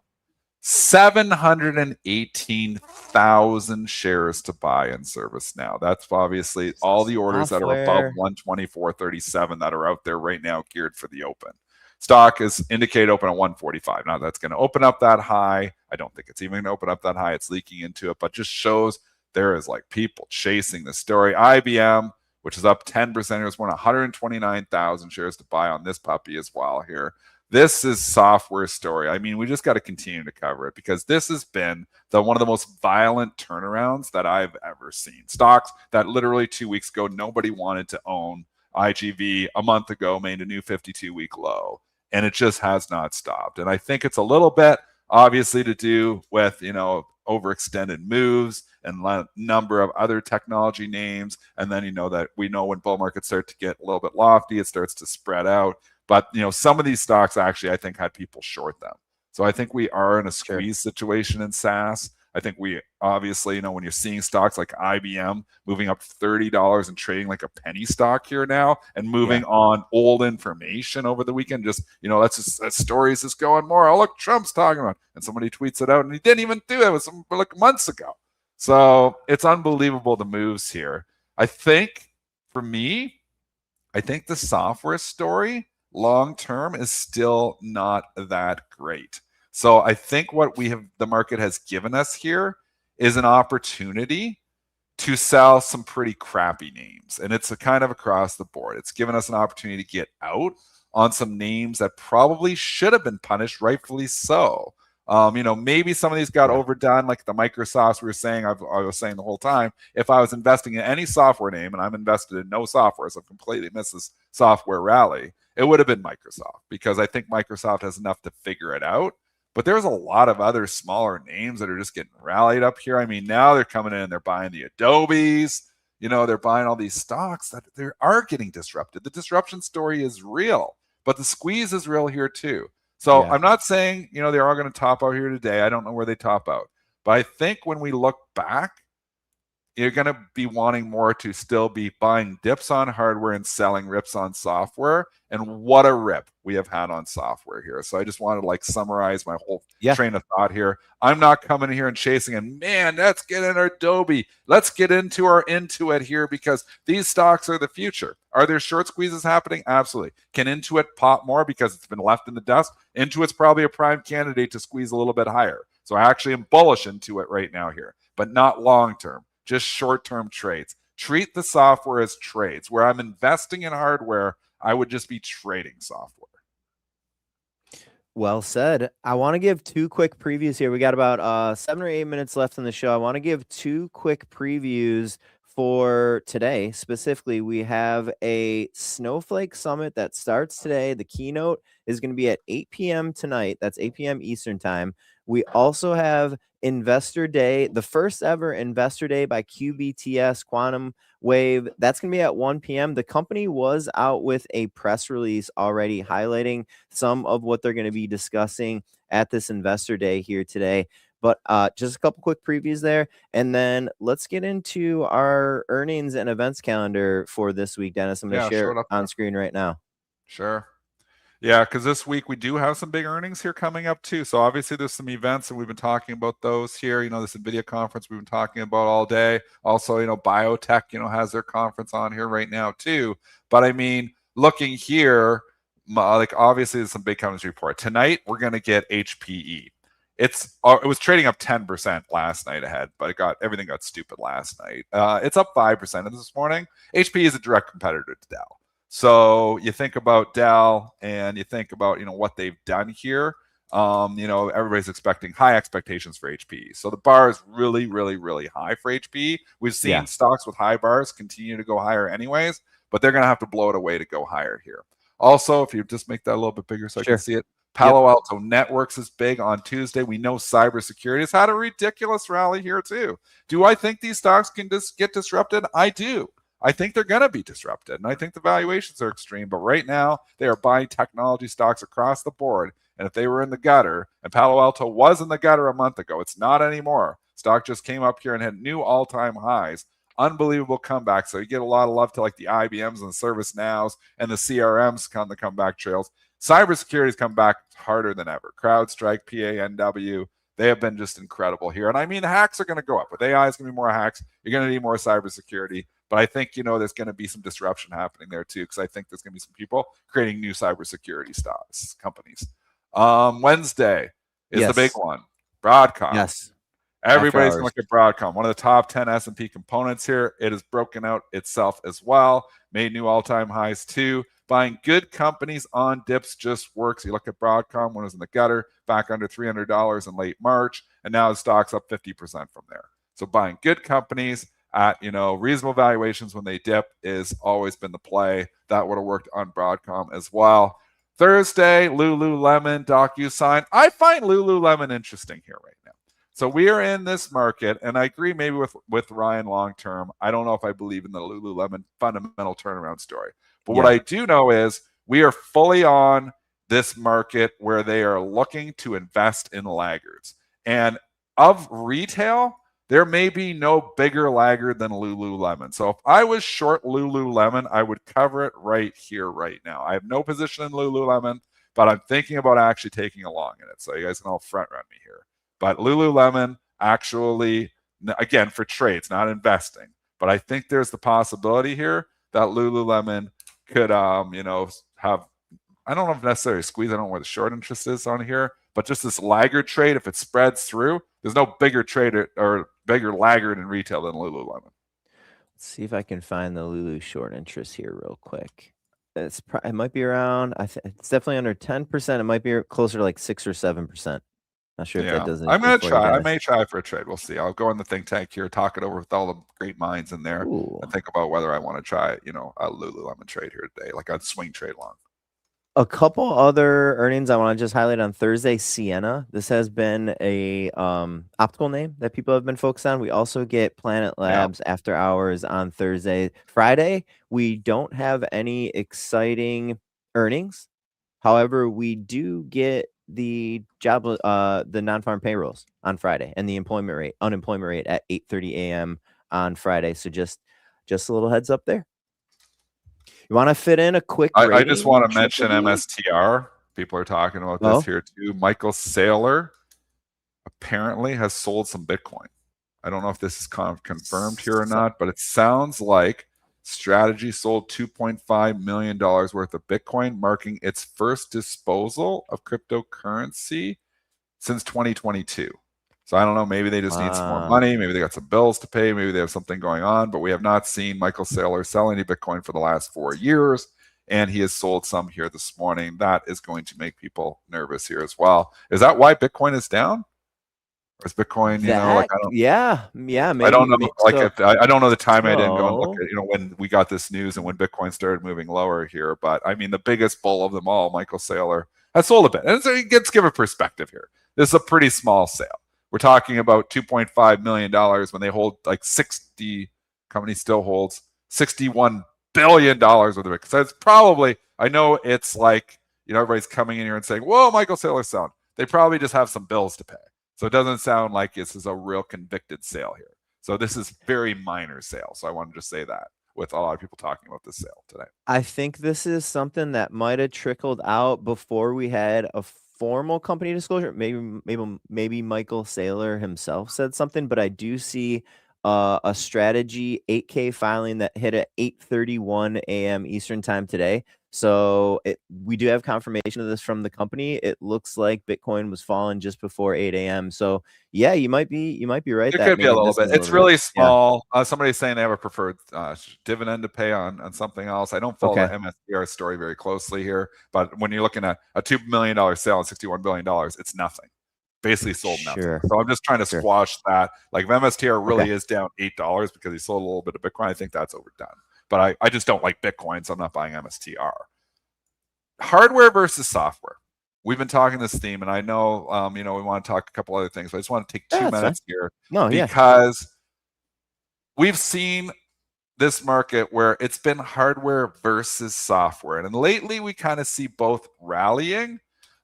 Speaker 2: 718,000 shares to buy in ServiceNow. That's obviously all the orders that are above 124.37 that are out there right now, geared for the open. Stock is indicated open at 145. Now that's going to open up that high. I don't think it's even going to open up that high. It's leaking into it, but just shows there is like people chasing the story. IBM, which is up 10%, here's more than 129,000 shares to buy on this puppy as well here. This is software story. I mean, we just got to continue to cover it because this has been one of the most violent turnarounds that I've ever seen. Stocks that literally 2 weeks ago, nobody wanted to own. IGV a month ago made a new 52-week low, and it just has not stopped. And I think it's a little bit obviously to do with, overextended moves and number of other technology names. And then, that we know when bull markets start to get a little bit lofty, it starts to spread out. But, some of these stocks actually, I think, had people short them. So I think we are in a squeeze situation in SaaS. I think we obviously, when you're seeing stocks like IBM moving up $30 and trading like a penny stock here now and moving on old information over the weekend, just, that stories is going more. Oh, look, Trump's talking about it. And somebody tweets it out and he didn't even do it. It was like months ago. So it's unbelievable the moves here. I think for me, the software story long term is still not that great. So I think what the market has given us here is an opportunity to sell some pretty crappy names. And it's a kind of across the board. It's given us an opportunity to get out on some names that probably should have been punished, rightfully so. Maybe some of these got overdone, like the Microsofts we were saying, I was saying the whole time. If I was investing in any software name, and I'm invested in no software, so I've completely missed this software rally, it would have been Microsoft, because I think Microsoft has enough to figure it out. But there's a lot of other smaller names that are just getting rallied up here. I mean, now they're coming in and they're buying the Adobes. They're buying all these stocks that they are getting disrupted. The disruption story is real, but the squeeze is real here too. So I'm not saying, they're all going to top out here today. I don't know where they top out. But I think when we look back, you're going to be wanting more to still be buying dips on hardware and selling rips on software. And what a rip we have had on software here. So I just wanted to summarize my whole train of thought here. I'm not coming here and chasing, and man, let's get in our Adobe. Let's get into our Intuit here, because these stocks are the future. Are there short squeezes happening? Absolutely. Can Intuit pop more because it's been left in the dust? Intuit's probably a prime candidate to squeeze a little bit higher. So I actually am bullish Intuit right now here, but not long-term. Just short-term trades. Treat the software as trades. Where I'm investing in hardware, I would just be trading software.
Speaker 1: Well said. I want to give two quick previews here. We got about 7 or 8 minutes left in the show. I want to give two quick previews for today. Specifically, we have a Snowflake Summit that starts today. The keynote is going to be at 8 p.m. tonight. That's 8 p.m. Eastern time. We also have Investor Day, the first ever Investor Day by QBTS Quantum Wave. That's going to be at 1 p.m. The company was out with a press release already highlighting some of what they're going to be discussing at this Investor Day here today. But just a couple quick previews there. And then let's get into our earnings and events calendar for this week, Dennis. I'm going to share it on screen right now.
Speaker 2: Sure. Yeah, because this week we do have some big earnings here coming up too. So obviously there's some events, and we've been talking about those here. This NVIDIA conference we've been talking about all day. Also, biotech, has their conference on here right now too. But I mean, looking here, obviously there's some big companies report. Tonight we're going to get HPE. It was trading up 10% last night ahead, but everything got stupid last night. It's up 5% this morning. HPE is a direct competitor to Dell. So you think about Dell and you think about, what they've done here. Everybody's expecting high expectations for HPE. So the bar is really, really, really high for HPE. We've seen stocks with high bars continue to go higher anyways, but they're going to have to blow it away to go higher here. Also, if you just make that a little bit bigger so I can see it, Palo Alto Networks is big on Tuesday. We know cybersecurity has had a ridiculous rally here too. Do I think these stocks can just get disrupted? I do. I think they're going to be disrupted, and I think the valuations are extreme. But right now, they are buying technology stocks across the board. And if they were in the gutter, and Palo Alto was in the gutter a month ago, it's not anymore. Stock just came up here and had new all-time highs. Unbelievable comeback. So you get a lot of love to the IBMs and the ServiceNows and the CRMs on the comeback trails. Cybersecurity's come back harder than ever. CrowdStrike, PANW, they have been just incredible here. And I mean, the hacks are going to go up. With AI, it's going to be more hacks. You're going to need more cybersecurity. But I think, there's going to be some disruption happening there too, because I think there's going to be some people creating new cybersecurity stocks, companies. Wednesday is the big one. Broadcom.
Speaker 1: Yes.
Speaker 2: Everybody's going to look at Broadcom, one of the top 10 S&P components here. It has broken out itself as well, made new all-time highs too. Buying good companies on dips just works. You look at Broadcom when it was in the gutter, back under $300 in late March, and now the stock's up 50% from there. So buying good companies at reasonable valuations when they dip is always been the play. That would have worked on Broadcom as well. Thursday, Lululemon, DocuSign. I find Lululemon interesting here right now. So we are in this market, and I agree maybe with Ryan long term. I don't know if I believe in the Lululemon fundamental turnaround story. But what I do know is we are fully on this market where they are looking to invest in laggards. And of retail, there may be no bigger laggard than Lululemon. So if I was short Lululemon, I would cover it right here, right now. I have no position in Lululemon, but I'm thinking about actually taking a long in it. So you guys can all front run me here. But Lululemon actually, again, for trades, not investing. But I think there's the possibility here that Lululemon could, have, I don't know if necessarily squeeze. I don't know where the short interest is on here, but just this laggard trade, if it spreads through, there's no bigger trader or bigger laggard in retail than Lululemon.
Speaker 1: Let's see if I can find the Lulu short interest here real quick. It might be around, it's definitely under 10%. It might be closer to like 6 or 7%. Not sure if that does anything.
Speaker 2: I'm going to try. I may try for a trade. We'll see. I'll go in the think tank here, talk it over with all the great minds in there, and think about whether I want to try, a Lululemon trade here today, like a swing trade long.
Speaker 1: A couple other earnings I want to just highlight on Thursday. Sienna. This has been a optical name that people have been focused on. We also get Planet Labs after hours on Thursday. Friday, we don't have any exciting earnings. However, we do get the the non-farm payrolls on Friday and the unemployment rate at 8:30 a.m. on Friday. So just a little heads up there. You want to fit in a quick
Speaker 2: I just want to mention MSTR. People are talking about this here too. Michael Saylor apparently has sold some Bitcoin. I don't know if this is confirmed here or not, but it sounds like Strategy sold $2.5 million worth of Bitcoin, marking its first disposal of cryptocurrency since 2022. So I don't know, maybe they just need some more money. Maybe they got some bills to pay. Maybe they have something going on, but we have not seen Michael Saylor sell any Bitcoin for the last 4 years. And he has sold some here this morning. That is going to make people nervous here as well. Is that why Bitcoin is down? Or is Bitcoin, maybe.
Speaker 1: I don't
Speaker 2: know. I don't know the time. I didn't go and look at, when we got this news and when Bitcoin started moving lower here. But I mean, the biggest bull of them all, Michael Saylor, has sold a bit. And so let's give a perspective here. This is a pretty small sale. We're talking about $2.5 million when they hold like 60. Company still holds $61 billion worth of it. So it's probably, I know it's like, everybody's coming in here and saying, whoa, Michael Saylor's selling. They probably just have some bills to pay. So it doesn't sound like this is a real convicted sale here. So this is very minor sale. So I wanted to say that with a lot of people talking about this sale today.
Speaker 1: I think this is something that might have trickled out before we had a formal company disclosure. Maybe Michael Saylor himself said something, but I do see a strategy 8K filing that hit at 8:31 a.m. Eastern time today. So we do have confirmation of this from the company. It looks like Bitcoin was falling just before 8 a.m. So yeah, you might be right.
Speaker 2: It could be a little bit. It's really small. Yeah. Somebody's saying they have a preferred dividend to pay on something else. I don't follow the MSTR story very closely here, but when you're looking at a $2 million sale and $61 billion, it's nothing. Basically sold nothing. Sure. So I'm just trying to squash that. Like if MSTR really is down $8 because he sold a little bit of Bitcoin, I think that's overdone. But I just don't like Bitcoin, so I'm not buying MSTR. Hardware versus software. We've been talking this theme, and I know, we want to talk a couple other things, but I just want to take 2 minutes here because we've seen this market where it's been hardware versus software. And lately, we kind of see both rallying,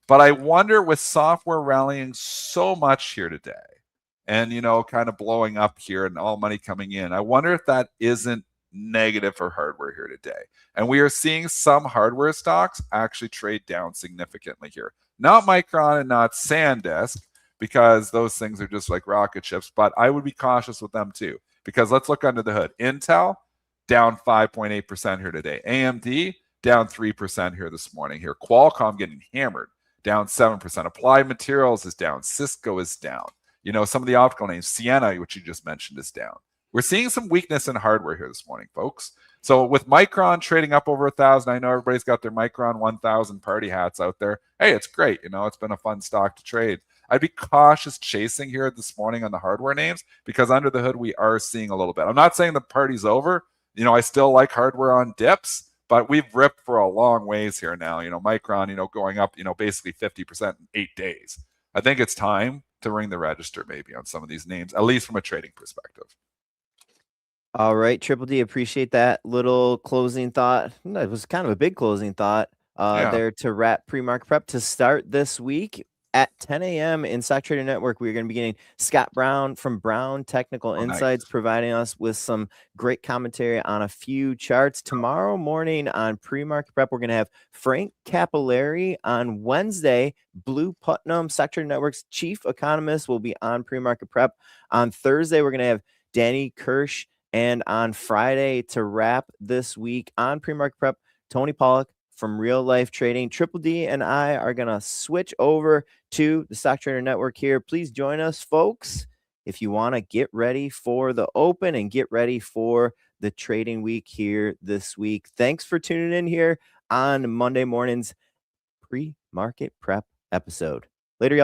Speaker 2: but I wonder with software rallying so much here today and, kind of blowing up here and all money coming in, I wonder if that isn't negative for hardware here today. And we are seeing some hardware stocks actually trade down significantly here. Not Micron and not SanDisk, because those things are just like rocket ships, but I would be cautious with them too, because let's look under the hood. Intel down 5.8% here today. AMD down 3% here this morning here. Qualcomm getting hammered, down 7%. Applied Materials is down. Cisco is down. Some of the optical names, Sienna, which you just mentioned, is down. We're seeing some weakness in hardware here this morning, folks. So with Micron trading up over 1,000, I know everybody's got their Micron 1,000 party hats out there. Hey, it's great. It's been a fun stock to trade. I'd be cautious chasing here this morning on the hardware names because under the hood, we are seeing a little bit. I'm not saying the party's over. I still like hardware on dips, but we've ripped for a long ways here now. Micron, going up, basically 50% in 8 days. I think it's time to ring the register maybe on some of these names, at least from a trading perspective.
Speaker 1: All right, Triple D, appreciate that little closing thought. It was kind of a big closing thought there to wrap pre-market prep to start this week. at 10 a.m. in Stock Trader Network, we're going to be getting Scott Brown from Brown Technical Insights, providing us with some great commentary on a few charts. Tomorrow morning on Pre-Market Prep, we're going to have Frank Capillari. On Wednesday, Blue Putnam, Stock Trader Network's chief economist, will be on Pre-Market Prep. On Thursday, we're going to have Danny Kirsch. And on Friday, to wrap this week on Pre-Market Prep, Tony Pollock from Real Life Trading. Triple D and I are going to switch over to the Stock Trader Network here. Please join us, folks, if you want to get ready for the open and get ready for the trading week here this week. Thanks for tuning in here on Monday morning's Pre-Market Prep episode. Later, y'all.